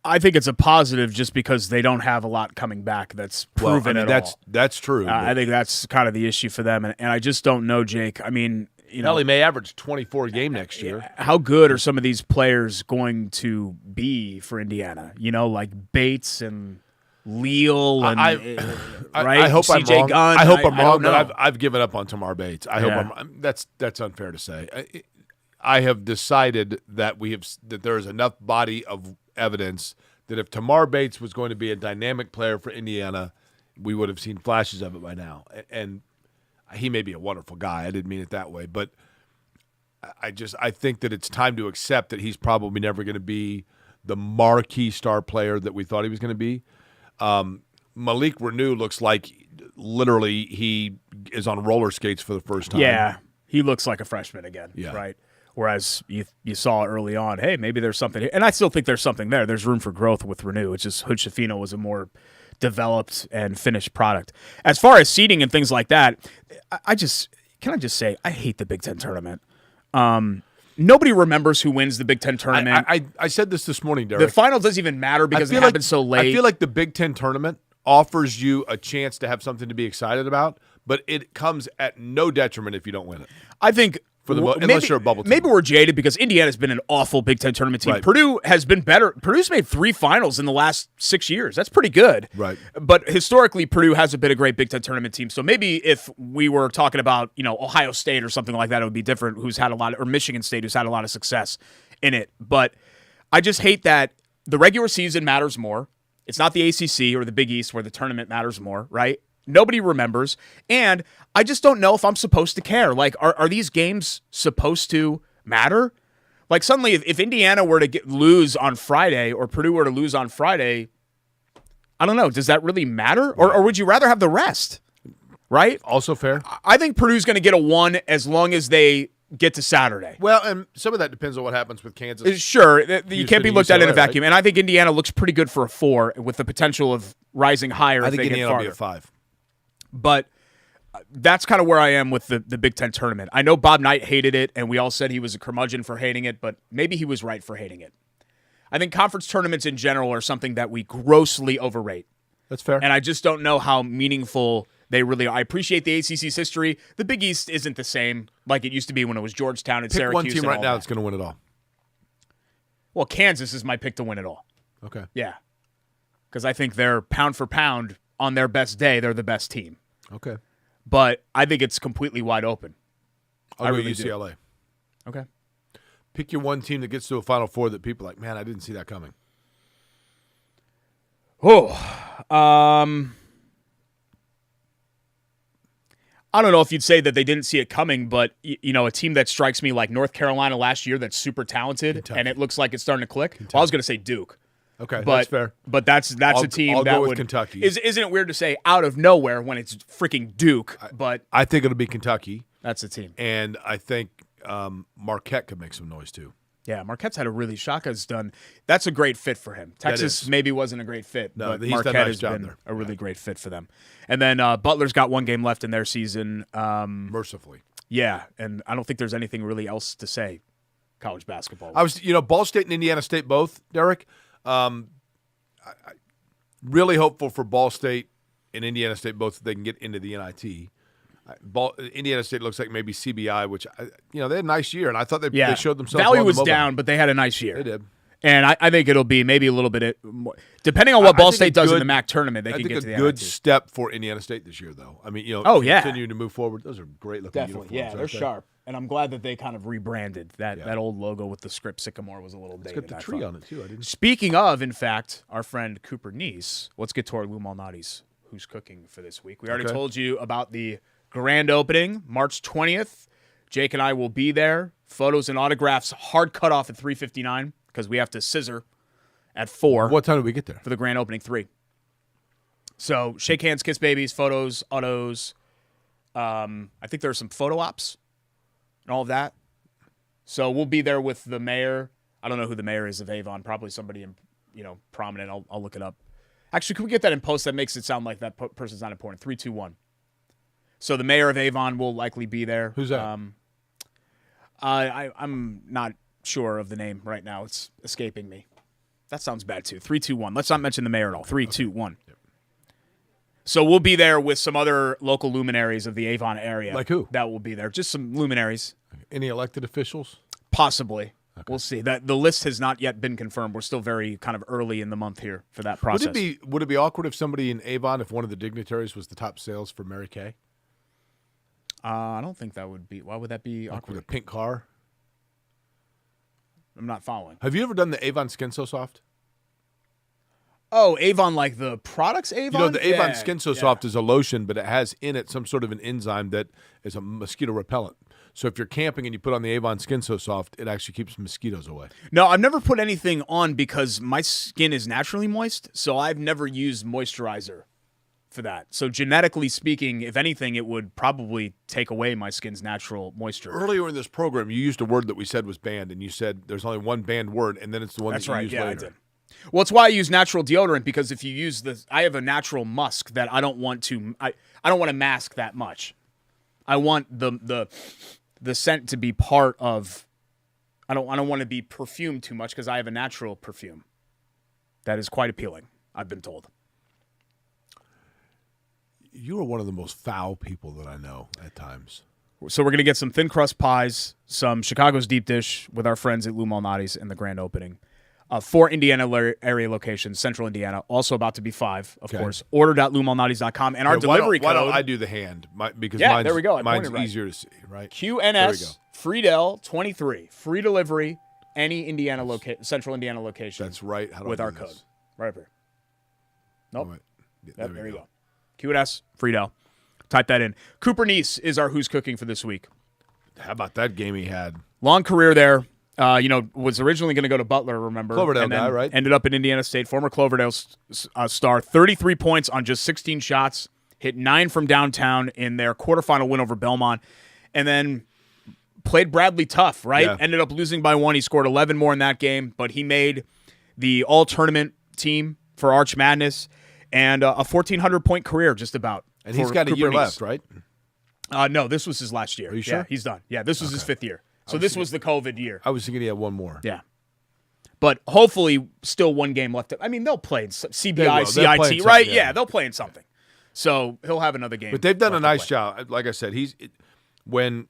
I think it's a positive just because they don't have a lot coming back that's proven at all. That's true. I think that's kind of the issue for them. And I just don't know, Jake. I mean, he may average 24 a game next year. How good are some of these players going to be for Indiana? Like Bates and Leal and I hope I'm CJ wrong. Gunn. I hope I'm wrong, know. but I've given up on Tamar Bates. I hope that's unfair to say. I have decided that that there is enough body of evidence that if Tamar Bates was going to be a dynamic player for Indiana, we would have seen flashes of it by now. And he may be a wonderful guy. I didn't mean it that way, but I think that it's time to accept that he's probably never going to be the marquee star player that we thought he was going to be. Malik Renew looks like literally he is on roller skates for the first time. Yeah, he looks like a freshman again, Yeah. right? Whereas you saw early on, hey, maybe there's something here. And I still think there's something there. There's room for growth with Renew. It's just Hood Schifino was a more developed and finished product. As far as seeding and things like that, can I just say, I hate the Big Ten tournament. Nobody remembers who wins the Big Ten tournament. I said this morning, Derek. The final doesn't even matter because it happens so late. I feel like the Big Ten tournament offers you a chance to have something to be excited about, but it comes at no detriment if you don't win it. I think unless you're a bubble team. Maybe we're jaded because Indiana's been an awful Big Ten tournament team. Right. Purdue has been better. Purdue's made 3 finals in the last 6 years. That's pretty good. Right. But historically, Purdue hasn't been a great Big Ten tournament team. So maybe if we were talking about, Ohio State or something like that, it would be different, or Michigan State, who's had a lot of success in it. But I just hate that the regular season matters more. It's not the ACC or the Big East where the tournament matters more, right? Nobody remembers. And I just don't know if I'm supposed to care. Like, are these games supposed to matter? Like, suddenly, if Indiana were to lose on Friday or Purdue were to lose on Friday, I don't know. Does that really matter? Or would you rather have the rest? Right? Also fair. I think Purdue's going to get a 1 as long as they get to Saturday. Well, and some of that depends on what happens with Kansas. Sure. You can't be looked at in a UCLA, vacuum. right? And I think Indiana looks pretty good for a 4 with the potential of rising higher. I think Indiana will be a 5. But that's kind of where I am with the Big Ten tournament. I know Bob Knight hated it, and we all said he was a curmudgeon for hating it, but maybe he was right for hating it. I think conference tournaments in general are something that we grossly overrate. That's fair. And I just don't know how meaningful they really are. I appreciate the ACC's history. The Big East isn't the same like it used to be when it was Georgetown and Pick Syracuse. one team and right all now that. that's going to win it all. Well, Kansas is my pick to win it all. Okay. Yeah. Because I think they're pound for pound on their best day, they're the best team. Okay. But I think it's completely wide open. I'll go really UCLA. Do. Okay. Pick your one team that gets to a Final Four that people are like, man, I didn't see that coming. I don't know if you'd say that they didn't see it coming, but a team that strikes me like North Carolina last year that's super talented Kentucky. and it looks like it's starting to click. Well, I was going to say Duke. Okay, But that's fair. But that's a team I'll that go with would Kentucky. Isn't it weird to say out of nowhere when it's freaking Duke? But I think it'll be Kentucky, that's a team. and I think Marquette could make some noise too. Yeah, Marquette's had a really Shaka's done. That's a great fit for him. Texas is. maybe wasn't a great fit, No, but he's done a Marquette nice has job been there. a really great fit for them. And then Butler's got 1 game left in their season. Mercifully, Yeah, and I don't think there's anything really else to say. College basketball. I was, Ball State and Indiana State both, Derek. I really hopeful for Ball State and Indiana State both that they can get into the NIT. Indiana State looks like maybe CBI, which they had a nice year, and I thought they showed themselves. Valley well in was the mobile. down, but they had a nice year. They did. And I think it'll be maybe a little bit more, depending on what Ball State does in the MAC tournament. They can get to the a good NIT. step for Indiana State this year, though. I mean, continue to move forward. Those are great looking uniforms. Yeah, they're sharp. And I'm glad that they kind of rebranded that old logo with the script sycamore was a little dated. It's got the tree on it too. Speaking of, in fact, our friend Cooper Neese, let's get to our Lou Malnati's Who's Cooking for this week. We already told you about the grand opening, March 20th. Jake and I will be there. Photos and autographs, hard cutoff at 3:59 because we have to scissor at 4. What time do we get there? For the grand opening 3. So shake hands, kiss babies, photos, autos. I think there are some photo ops and all of that. So we'll be there with the mayor. I don't know who the mayor is of Avon. Probably somebody prominent. I'll look it up. Actually, can we get that in post? That makes it sound like that person's not important. 3, 2, 1. So the mayor of Avon will likely be there. Who's that? I'm not sure of the name right now. It's escaping me. That sounds bad too. 3, 2, 1. Let's not mention the mayor at all. 3, 2, 1. Yep. So we'll be there with some other local luminaries of the Avon area. Like who? That will be there. Just some luminaries. Any elected officials? Possibly. Okay. We'll see. The list has not yet been confirmed. We're still very kind of early in the month here for that process. Would it be awkward if somebody in Avon, if one of the dignitaries was the top sales for Mary Kay? I don't think that would be. Why would that be Like awkward? with a pink car? I'm not following. Have you ever done the Avon Skin So Soft? Oh, Avon, like the products Avon? The Avon Skin So Soft is a lotion, but it has in it some sort of an enzyme that is a mosquito repellent. So if you're camping and you put on the Avon Skin So Soft, it actually keeps mosquitoes away. No, I've never put anything on because my skin is naturally moist, so I've never used moisturizer for that. So genetically speaking, if anything, it would probably take away my skin's natural moisture. Earlier in this program, you used a word that we said was banned, and you said there's only one banned word, and then it's the one that you use later. I did. Well, it's why I use natural deodorant, because if you use I have a natural musk that I don't want to mask that much. I want the scent to be part of. I don't want to be perfumed too much because I have a natural perfume that is quite appealing, I've been told. You are one of the most foul people that I know at times. So we're going to get some thin crust pies, some Chicago's deep dish with our friends at Lou Malnati's in the grand opening. 4 Indiana area locations, Central Indiana, also about to be 5, of course. Order.loumalnatis.com. And our delivery code. Why don't I do the hand? Because there we go. Mine's easier to see, right? QNS Friedel 23. Free delivery, any Indiana Central Indiana location. That's right. How do with I do our this? code. Right up here. Nope. Oh, Yep, there you go. QNS Friedel. Type that in. Cooper Neese is our Who's Cooking for this week. How about that game he had? Long career there. Was originally going to go to Butler, remember? Cloverdale and then guy, right? Ended up in Indiana State, former Cloverdale star. 33 points on just 16 shots. Hit 9 from downtown in their quarterfinal win over Belmont. And then played Bradley tough, right? Yeah. Ended up losing by 1. He scored 11 more in that game, but he made the all-tournament team for Arch Madness and a 1,400-point career just about. And he's got a year left, right? No, this was his last year. Are you sure? Yeah, he's done. Yeah, this was his 5th year. So this was the COVID year. I was thinking he had one more. Yeah. But hopefully still one game left. I mean, they'll play in CBI, CIT, right? Yeah, they'll play in something. So he'll have another game. But they've done a nice job. Like I said, when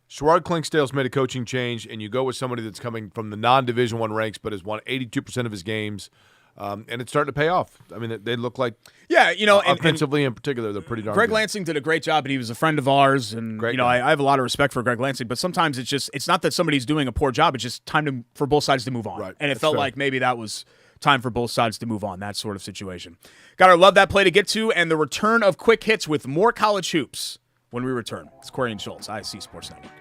Sherrod Klingsdale's made a coaching change and you go with somebody that's coming from the non-Division I ranks but has won 82% of his games, and it's starting to pay off. I mean, they look like, offensively in particular, they're pretty darn Greg good. Lansing did a great job, and he was a friend of ours. And Great I guy. have a lot of respect for Greg Lansing. But sometimes it's not that somebody's doing a poor job. It's just time for both sides to move on. Right. And it That's felt fair. like maybe that was time for both sides to move on. That sort of situation. Gotta love that play to get to, and the return of quick hits with more college hoops when we return. It's Query and Schultz, ISC Sports Network.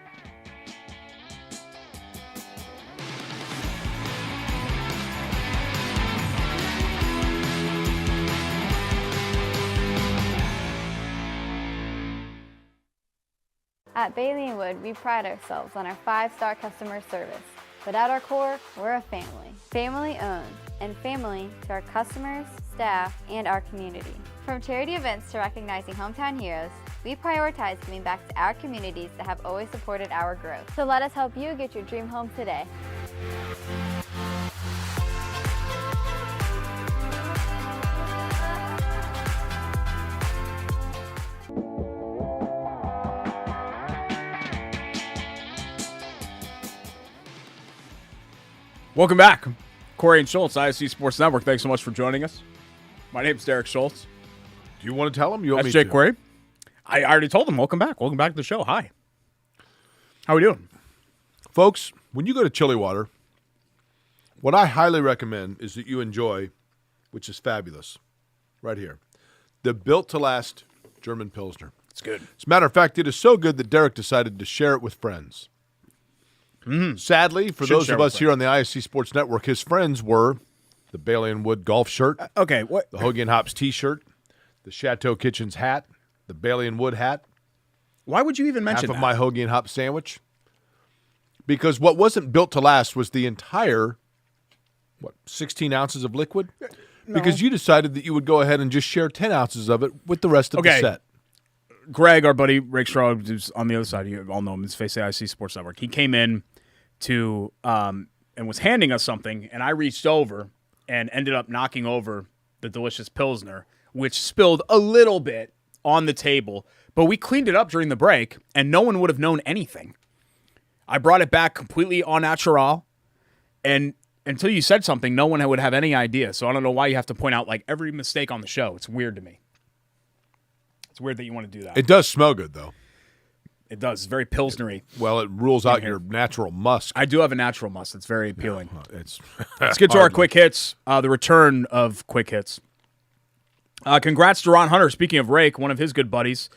At Bailey & Wood, we pride ourselves on our 5-star customer service. But at our core, we're a family. Family owned, and family to our customers, staff, and our community. From charity events to recognizing hometown heroes, we prioritize giving back to our communities that have always supported our growth. So let us help you get your dream home today. Welcome back. Corey and Schultz, ISC Sports Network. Thanks so much for joining us. My name's Derek Schultz. Do you want to tell them? You want That's me Jake to? Query. I already told them. Welcome back. Welcome back to the show. Hi. How are we doing? Folks, when you go to Chili Water, what I highly recommend is that you enjoy, which is fabulous, right here, the Built to Last German Pilsner. It's good. As a matter of fact, it is so good that Derek decided to share it with friends. Sadly, for Should those share of with us here on the ISC Sports Network, his friends were the Bailey and Wood golf shirt, Okay. What? the Hoagie and Hops T-shirt, the Chateau Kitchens hat, the Bailey and Wood hat, Why would you even mention half of that? my Hoagie and Hops sandwich. Because what wasn't built to last was the entire, 16 ounces of liquid? Because you decided that you would go ahead and just share 10 ounces of it with the rest of the set. Greg, our buddy, Rakestraw, who's on the other side, you all know him, his face ISC Sports Network. He came in to and was handing us something, and I reached over and ended up knocking over the delicious Pilsner, which spilled a little bit on the table, but we cleaned it up during the break, and no one would have known anything. I brought it back completely au natural, and until you said something, no one would have any idea. So I don't know why you have to point out like every mistake on the show. It's weird to me. It's weird that you want to do that. It does smell good, though. It does. It's very Pilsnery. Well, it rules out your natural musk. I do have a natural must. It's very appealing. It's Let's get to our quick hits. The return of quick hits. Congrats to Ron Hunter. Speaking of Rake, one of his good buddies,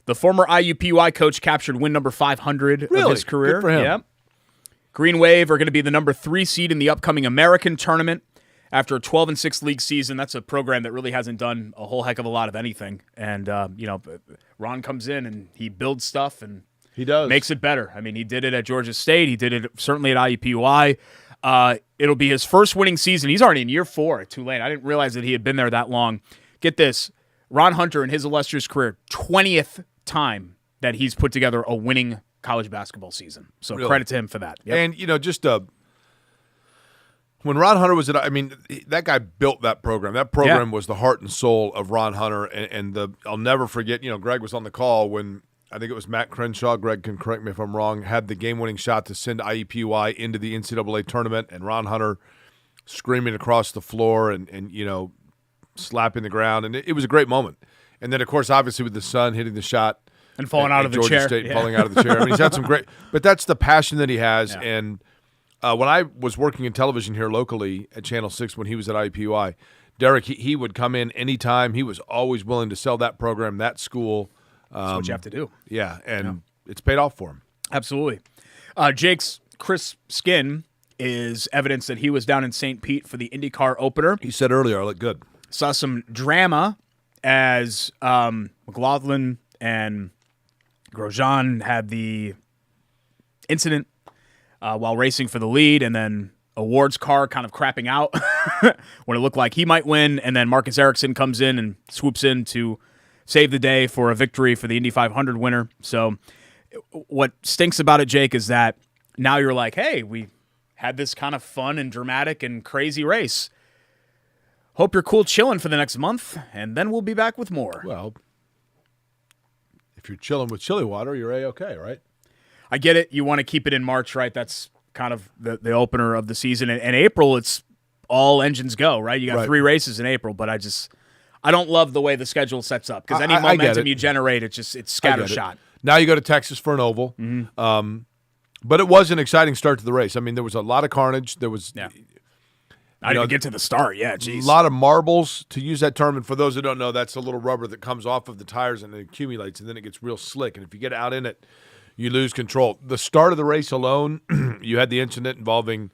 the former IUPUI coach captured win number 500 of his career. Good for him. Yeah. Green Wave are going to be the number 3 seed in the upcoming American tournament after a 12-6 league season. That's a program that really hasn't done a whole heck of a lot of anything. And, Ron comes in and he builds stuff and He does. makes it better. I mean, he did it at Georgia State. He did it certainly at IUPUI. It'll be his first winning season. He's already in year 4 at Tulane. I didn't realize that he had been there that long. Get this. Ron Hunter in his illustrious career, 20th time that he's put together a winning college basketball season. So Really? credit to him for that. Yep. And, just when Ron Hunter was that guy built that program. That program was the heart and soul of Ron Hunter. And I'll never forget, Greg was on the call when I think it was Matt Crenshaw, Greg can correct me if I'm wrong, had the game-winning shot to send IUPUI into the NCAA tournament, and Ron Hunter screaming across the floor and slapping the ground. And it was a great moment. And then, of course, obviously with the son hitting the shot. And falling out of the Georgia chair. State, falling out of the chair. I mean, he's had some great – but that's the passion that he has. Yeah. And when I was working in television here locally at Channel 6 when he was at IUPUI, Derek, he would come in anytime. He was always willing to sell that program, that school. That's what you have to do. Yeah, and it's paid off for him. Absolutely. Jake's crisp skin is evidence that he was down in St. Pete for the IndyCar opener. He said earlier, I look good. Saw some drama as McLaughlin and Grosjean had the incident while racing for the lead, and then Award's car kind of crapping out when it looked like he might win, and then Marcus Ericsson comes in and swoops in to save the day for a victory for the Indy 500 winner. So what stinks about it, Jake, is that now you're like, hey, we had this kind of fun and dramatic and crazy race. Hope you're cool chilling for the next month, and then we'll be back with more. Well, if you're chilling with chili water, you're A-okay, right? I get it. You want to keep it in March, right? That's kind of the opener of the season. And April, it's all engines go, right? You got 3 races in April, but I don't love the way the schedule sets up because any momentum you generate, it's scattershot. Now you go to Texas for an oval. Mm-hmm. But it was an exciting start to the race. I mean, there was a lot of carnage. There was I didn't get to the start. Yeah, geez. A lot of marbles, to use that term. And for those who don't know, that's a little rubber that comes off of the tires and it accumulates, and then it gets real slick. And if you get out in it, you lose control. The start of the race alone, you had the incident involving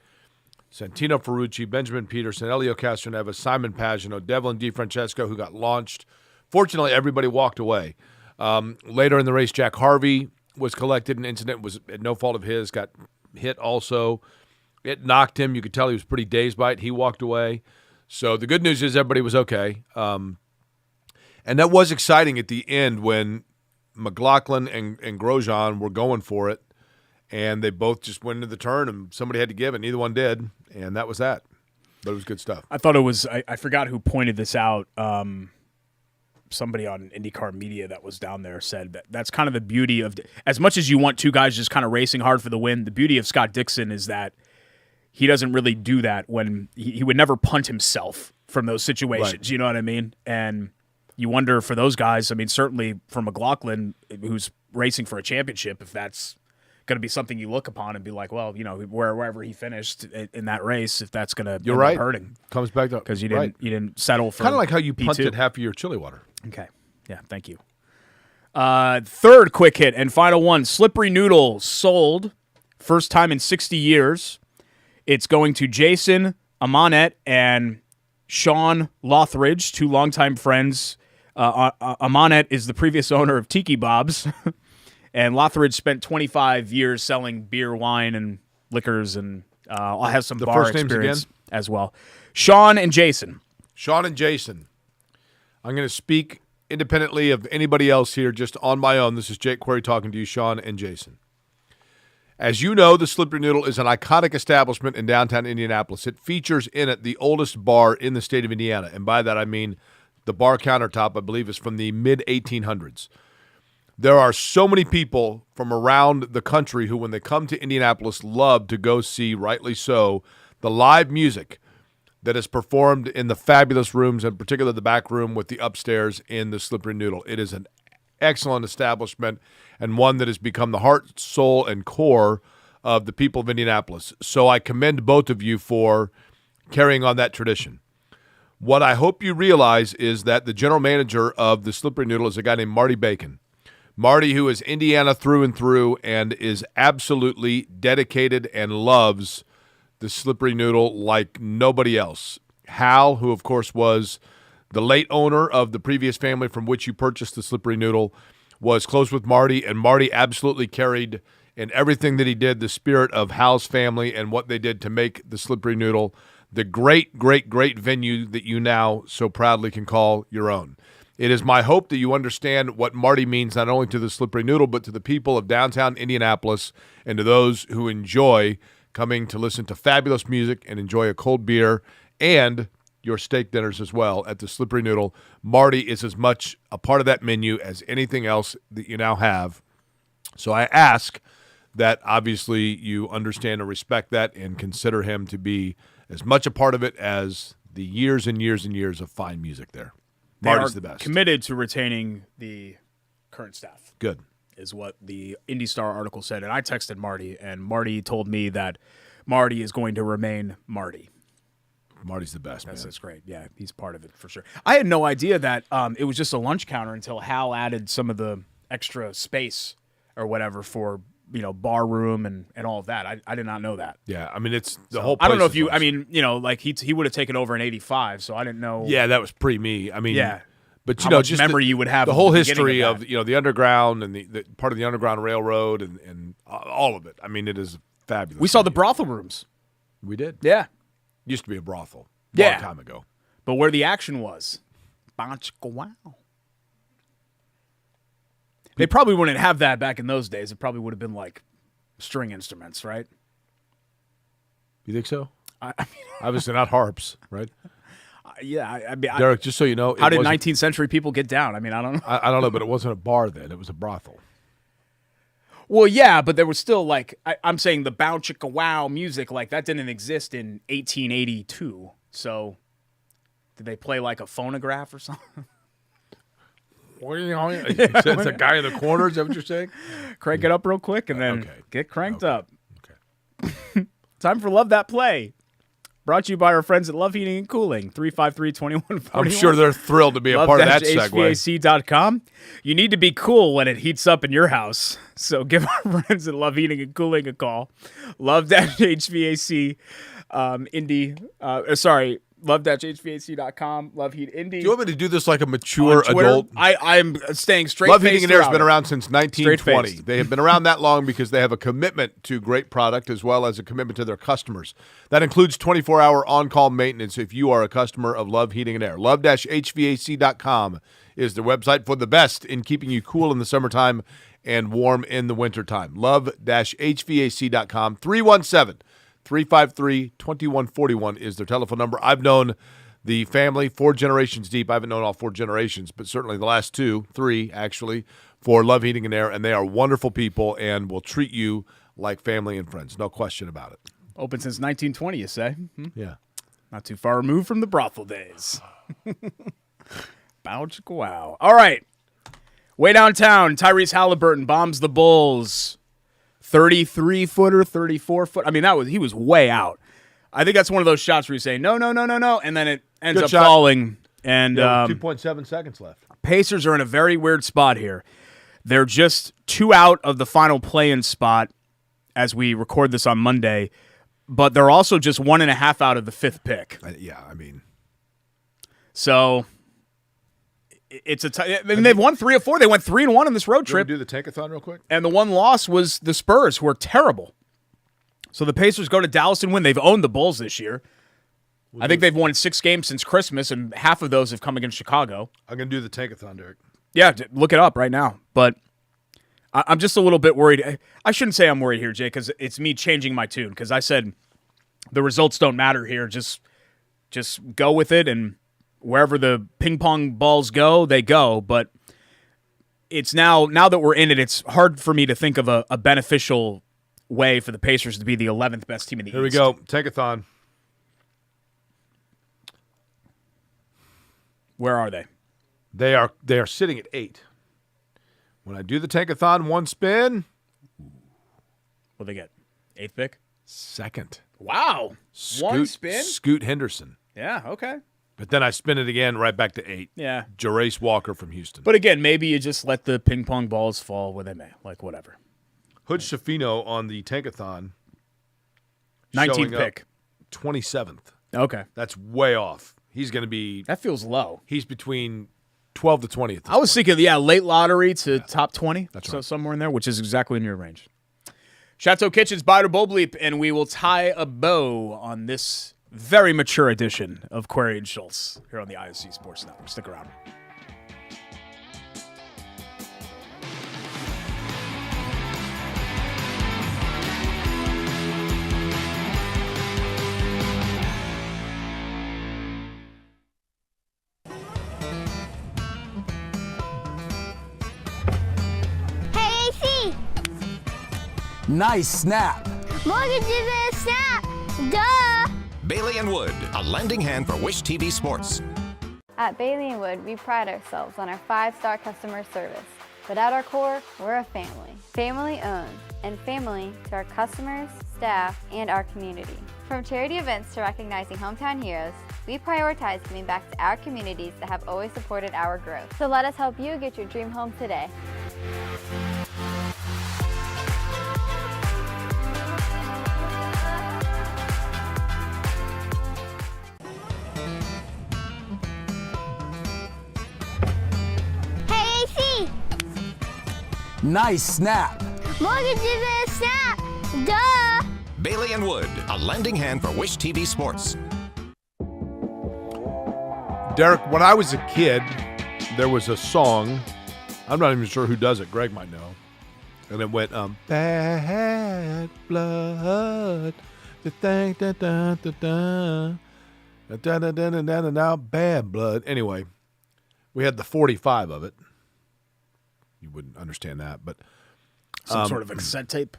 Santino Ferrucci, Benjamin Peterson, Elio Castroneves, Simon Pagino, Devlin DiFrancesco, who got launched. Fortunately, everybody walked away. Later in the race, Jack Harvey was collected. An incident was at no fault of his, got hit also. It knocked him. You could tell he was pretty dazed by it. He walked away. So the good news is everybody was okay. And that was exciting at the end when McLaughlin and Grosjean were going for it, and they both just went into the turn, and somebody had to give it. Neither one did, and that was that. But it was good stuff. I thought it was I forgot who pointed this out. Somebody on IndyCar Media that was down there said that that's kind of the beauty of – as much as you want 2 guys just kind of racing hard for the win, the beauty of Scott Dixon is that he doesn't really do that when he would never punt himself from those situations. Right. You know what I mean? And you wonder for those guys, I mean, certainly for McLaughlin, who's racing for a championship, if that's going to be something you look upon and be like, well, you know, wherever he finished in that race, if that's going to end up hurting. Comes back to because you didn't settle for kind of like how you P2. punted half of your chili water. Okay. Yeah, thank you. Third quick hit and final one. Slippery Noodle sold. First time in 60 years. It's going to Jason Amanet and Sean Lothridge, two longtime friends. Amanet is the previous owner of Tiki Bob's. And Lothridge spent 25 years selling beer, wine, and liquors, and has some bar first names experience again? as well. Sean and Jason. Sean and Jason. I'm going to speak independently of anybody else here, just on my own. This is Jake Query talking to you, Sean and Jason. As you know, the Slippery Noodle is an iconic establishment in downtown Indianapolis. It features in it the oldest bar in the state of Indiana, and by that I mean the bar countertop, I believe, is from the mid-1800s. There are so many people from around the country who, when they come to Indianapolis, love to go see, rightly so, the live music that is performed in the fabulous rooms, in particular the back room with the upstairs in the Slippery Noodle. It is an excellent establishment and one that has become the heart, soul, and core of the people of Indianapolis. So I commend both of you for carrying on that tradition. What I hope you realize is that the general manager of the Slippery Noodle is a guy named Marty Bacon. Marty, who is Indiana through and through and is absolutely dedicated and loves the Slippery Noodle like nobody else. Hal, who of course was the late owner of the previous family from which you purchased the Slippery Noodle, was close with Marty, and Marty absolutely carried in everything that he did the spirit of Hal's family and what they did to make the Slippery Noodle the great, great, great venue that you now so proudly can call your own. It is my hope that you understand what Marty means not only to the Slippery Noodle, but to the people of downtown Indianapolis and to those who enjoy coming to listen to fabulous music and enjoy a cold beer and your steak dinners as well at the Slippery Noodle. Marty is as much a part of that menu as anything else that you now have. So I ask that obviously you understand and respect that and consider him to be as much a part of it as the years and years and years of fine music there. Marty's the best. Committed to retaining the current staff. Good. Is what the Indy Star article said. And I texted Marty, and Marty told me that Marty is going to remain Marty. Marty's the best, man. That's great. Yeah, he's part of it for sure. I had no idea that it was just a lunch counter until Hal added some of the extra space or whatever for, you know, bar room and all of that. I did not know that. Yeah, I mean, it's the whole place. I don't know if is you, nice. I mean, you know, like he would have taken over in 85, so I didn't know. Yeah, that was pre-me. I mean, Yeah. But, you How know, much just memory you would have the of whole the beginning history of of, that. you know, the underground and the part of the Underground Railroad and all of it. I mean, it is fabulous. We saw the brothel rooms. We did. Yeah. Used to be a brothel. Yeah. Long time ago. But where the action was. Wow. They probably wouldn't have that back in those days. It probably would have been like string instruments, right? You think so? I mean, Obviously not harps, right? yeah. I mean, Derek, just so you know. how did wasn't- 19th century people get down? I mean, I don't know. I don't know, but it wasn't a bar then. It was a brothel. Well, yeah, but there was still like I'm saying the bow chicka wow music like that didn't exist in 1882. So did they play like a phonograph or something? It's a guy in the corner. Is that what you're saying? Crank it up real quick and then Okay. get cranked Okay. up. Okay. Time for Love That Play. Brought to you by our friends at Love Heating and Cooling, 353-2141. I'm sure they're thrilled to be a part of that segue. Love-HVAC.com. You need to be cool when it heats up in your house. So give our friends at Love Heating and Cooling a call. Love-HVAC Love-HVAC.com. Love Heat Indy. Do you want me to do this like a mature On Twitter. adult? I'm staying straight. Love Heating and Air has been throughout it. around since 1920. Straight-faced. They have been around that long because they have a commitment to great product as well as a commitment to their customers. That includes 24-hour on-call maintenance if you are a customer of Love Heating and Air. Love-HVAC.com is their website for the best in keeping you cool in the summertime and warm in the wintertime. Love-HVAC.com. 317-353-2141 is their telephone number. I've known the family 4 generations deep. I haven't known all 4 generations, but certainly the last 3 actually, for Love Heating and Air, and they are wonderful people and will treat you like family and friends. No question about it. Open since 1920, you say? Yeah. Not too far removed from the brothel days. Bow chicka wow. All right. Way downtown, Tyrese Halliburton bombs the Bulls. 33-footer, 34-foot. I mean, he was way out. I think that's one of those shots where you say, no, and then it ends Good up shot. falling. And 2.7 seconds left. Pacers are in a very weird spot here. They're just 2 out of the final play-in spot as we record this on Monday, but they're also just 1.5 out of the 5th pick. So it's they've won 3 of 4. They went 3-1 on this road trip. Do the tankathon real quick. And the one loss was the Spurs, who are terrible. So the Pacers go to Dallas and win. They've owned the Bulls this year. I think they've won 6 games since Christmas, and half of those have come against Chicago. I'm going to do the tankathon, Derek. Yeah, look it up right now. But I'm just a little bit worried. I shouldn't say I'm worried here, Jay, because it's me changing my tune. Because I said the results don't matter here. Just go with it, and wherever the ping pong balls go, they go. But it's now that we're in it, it's hard for me to think of a beneficial way for the Pacers to be the 11th best team in the East. Here we go. Tankathon. Where are they? They are sitting at 8. When I do the tankathon, one spin. What they get? 8th pick? 2nd. Wow. One spin? Scoot Henderson. Yeah, okay. But then I spin it again right back to 8. Yeah. Jarace Walker from Houston. But again, maybe you just let the ping pong balls fall where they may. Like, whatever. Hood Shafino on the tankathon. 19th pick. 27th. Okay. That's way off. He's going to be... That feels low. He's between 12 to 20 at this I was point. thinking, late lottery to top 20. That's so right. somewhere in there, which is exactly in your range. Chateau Kitchen's Buy to Bow Bleep, and we will tie a bow on this very mature edition of Query and Schultz here on the ISC Sports Network. Stick around. Hey, AC. Nice snap. Mortgage is a snap. Duh. Bailey and Wood, a lending hand for Wish TV Sports. At Bailey & Wood, we pride ourselves on our 5-star customer service. But at our core, we're a family. Family owned, and family to our customers, staff, and our community. From charity events to recognizing hometown heroes, we prioritize giving back to our communities that have always supported our growth. So let us help you get your dream home today. Hey, AC. Nice snap. Mortgage is a snap. Duh. Bailey and Wood, a lending hand for Wish TV Sports. Derek, when I was a kid, there was a song. I'm not even sure who does it. Greg might know. And it went, bad blood. Bad blood. Anyway, we had the 45 of it. You wouldn't understand that, but Some sort of a cassette tape.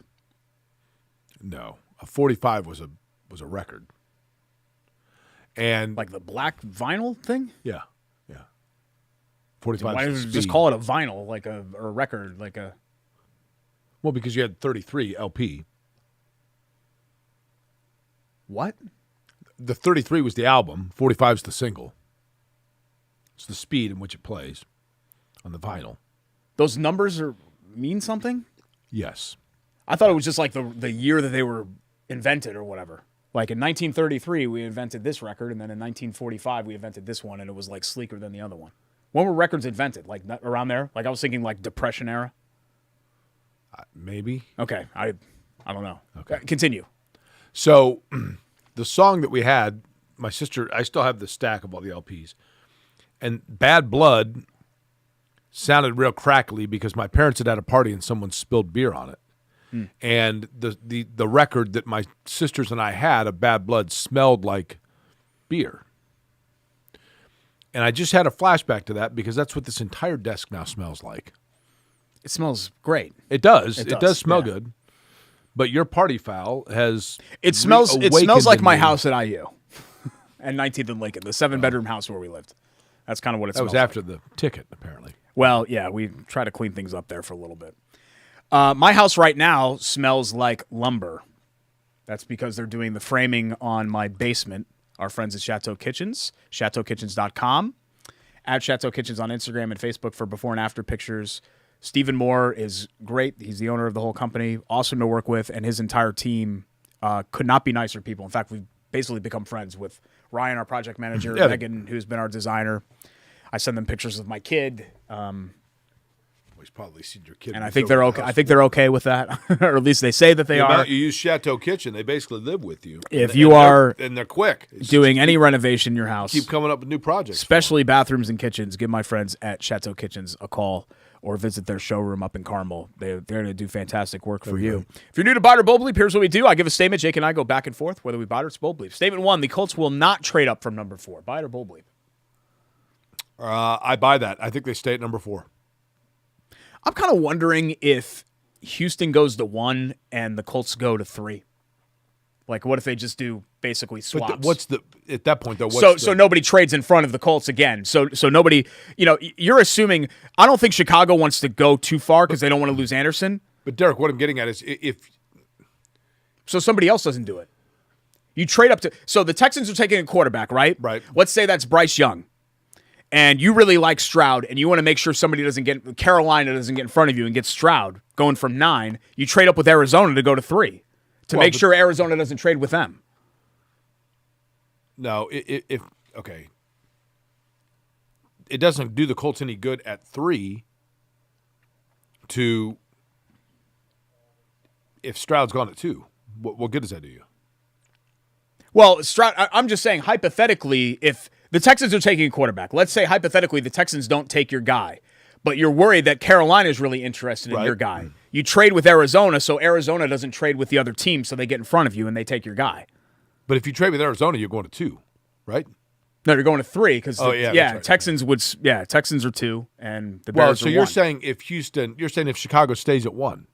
no, a 45 was a record. And Like the black vinyl thing? yeah. 45. Why don't you just call it a vinyl, or a record, like a... Well, because you had 33 LP. What? The 33 was the album. 45 is the single. It's the speed in which it plays on the vinyl. Those numbers mean something? Yes. I thought it was just like the year that they were invented or whatever. Like in 1933, we invented this record, and then in 1945, we invented this one, and it was like sleeker than the other one. When were records invented? Like around there? Like I was thinking like Depression era. Maybe. Okay, I don't know. Okay. Continue. So the song that we had, my sister, I still have the stack of all the LPs, and Bad Blood sounded real crackly because my parents had a party and someone spilled beer on it. And the record that my sisters and I had of Bad Blood smelled like beer. And I just had a flashback to that because that's what this entire desk now smells like. It smells great. It does. It It does, does smell yeah. good. But your party foul has It smells reawakened like in my me. house at IU and 19th and Lincoln, the 7-bedroom house where we lived. That's kind of what it That smells was after the ticket, apparently. Well, yeah, we try to clean things up there for a little bit. My house right now smells like lumber. That's because they're doing the framing on my basement. Our friends at Chateau Kitchens, chateaukitchens.com, at Chateau Kitchens on Instagram and Facebook for before and after pictures. Stephen Moore is great. He's the owner of the whole company, awesome to work with, and his entire team could not be nicer people. In fact, we've basically become friends with Ryan, our project manager, Megan, who's been our designer. I send them pictures of my kid. He's probably seen your kid. And I think they're okay. I think they're okay with that, or at least they say that they are. You use Chateau Kitchen; they basically live with you. If you are and they're quick doing any renovation in your house, keep coming up with new projects, especially bathrooms and kitchens. Give my friends at Chateau Kitchens a call or visit their showroom up in Carmel. They're going to do fantastic work for you. If you're new to Bite or Bold Bleep, here's what we do. I give a statement. Jake and I go back and forth whether we bite or it's Bold Bleep. Statement 1: the Colts will not trade up from number 4. Bite or Bold Bleep? I buy that. I think they stay at number 4. I'm kind of wondering if Houston goes to 1 and the Colts go to 3. Like, what if they just do basically swaps? But what's the at that point though? So nobody trades in front of the Colts again. So nobody, you're assuming. I don't think Chicago wants to go too far because they don't want to lose Anderson. But Derek, what I'm getting at is if somebody else doesn't do it, you trade up to. So the Texans are taking a quarterback, right? Right. Let's say that's Bryce Young. And you really like Stroud, and you want to make sure Carolina doesn't get in front of you and get Stroud going from 9. You trade up with Arizona to go to 3 to make sure Arizona doesn't trade with them. No, if okay, it doesn't do the Colts any good at 3 to if Stroud's gone at 2. What good does that do you? Well, Stroud, I'm just saying hypothetically, if the Texans are taking a quarterback, let's say hypothetically the Texans don't take your guy, but you're worried that Carolina is really interested in your guy. You trade with Arizona so Arizona doesn't trade with the other team so they get in front of you and they take your guy. But if you trade with Arizona, you're going to 2, right? No, you're going to 3 because right. Texans Texans are 2 and the Bears are 1. You're saying if Chicago stays at 1.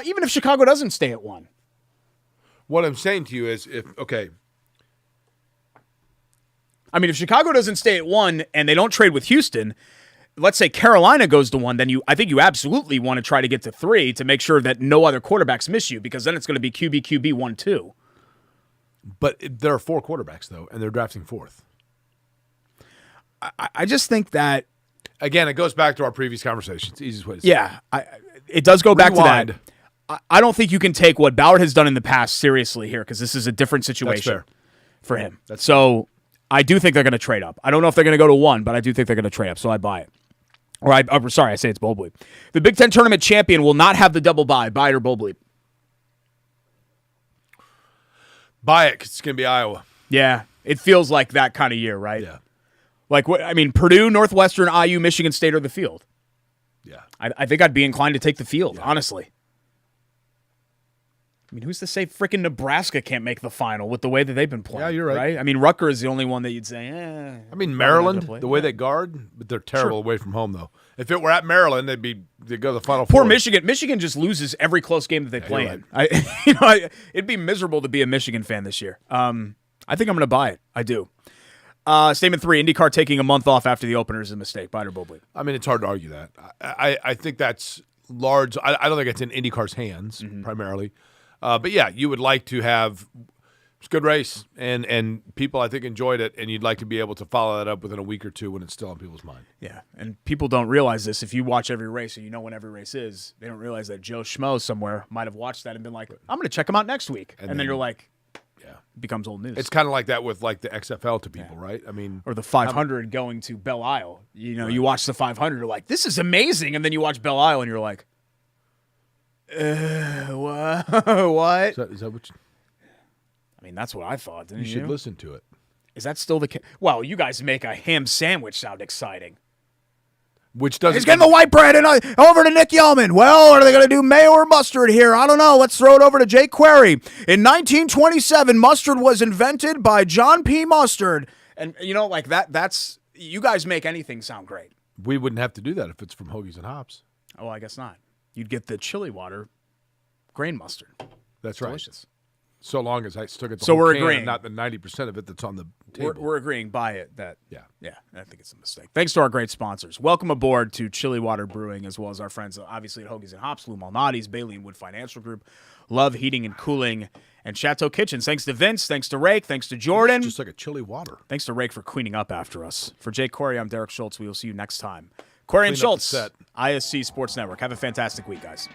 Even if Chicago doesn't stay at 1. What I'm saying to you is if Chicago doesn't stay at 1 and they don't trade with Houston, let's say Carolina goes to 1, then I think you absolutely want to try to get to 3 to make sure that no other quarterbacks miss you because then it's going to be QB 1-2. But there are 4 quarterbacks though, and they're drafting 4th. I just think that again, it goes back to our previous conversations. Easiest way to say it does go back to Rewind. that. I don't think you can take what Ballard has done in the past seriously here because this is a different situation for him. So I do think they're going to trade up. I don't know if they're going to go to 1, but I do think they're going to trade up, so I buy it. I say it's Bold Bleep. The Big Ten Tournament champion will not have the double bye. Buy it or Bold Bleep? Buy it 'cause it's going to be Iowa. Yeah, it feels like that kind of year, right? Yeah. Like, Purdue, Northwestern, IU, Michigan State are the field. Yeah. I think I'd be inclined to take the field, honestly. Who's to say freaking Nebraska can't make the final with the way that they've been playing? Yeah, you're right. Rutgers is the only one that you'd say, Maryland, the way they guard, but they're terrible away from home, though. If it were at Maryland, they'd go to the Final Four. Poor Michigan. Michigan just loses every close game that they play in. It'd be miserable to be a Michigan fan this year. I think I'm going to buy it. I do. Statement 3, IndyCar taking a month off after the opener is a mistake. Buy it or Bold Bleep? It's hard to argue that. I think that's large. I don't think it's in IndyCar's hands, primarily. But yeah, you would like to have it's a good race, and people I think enjoyed it, and you'd like to be able to follow that up within a week or 2 when it's still on people's mind. Yeah, and people don't realize this. If you watch every race and you know when every race is, they don't realize that Joe Schmo somewhere might have watched that and been like, I'm going to check them out next week. And then you're like, it becomes old news. It's kind of like that with like the XFL to people, right? Or the 500 going to Belle Isle. You watch the 500, you're like, this is amazing, and then you watch Belle Isle and you're like, what? Is that what you... that's what I thought. Didn't you? You should listen to it. Is that still the case? Well, you guys make a ham sandwich sound exciting. Which doesn't... He's getting the white bread and over to Nick Yeoman. Well, are they going to do mayo or mustard here? I don't know. Let's throw it over to Jake Query. In 1927, mustard was invented by John P. Mustard. And, that's... You guys make anything sound great. We wouldn't have to do that if it's from Hoagies and Hops. Oh, I guess not. You'd get the chili water grain mustard. That's right. Delicious. So long as I still get the So whole we're can agreeing. and not the 90% of it that's on the table. We're agreeing by it that Yeah. I think it's a mistake. Thanks to our great sponsors. Welcome aboard to Chili Water Brewing, as well as our friends, obviously, at Hoagies and Hops, Lou Malnati's, Bailey and Wood Financial Group, Love Heating and Cooling, and Chateau Kitchens. Thanks to Vince. Thanks to Rake. Thanks to Jordan. Just like a chili water. Thanks to Rake for cleaning up after us. For Jake Quarry, I'm Derek Schultz. We will see you next time. Quarry and Clean up the Schultz, set. ISC Sports Network. Have a fantastic week, guys.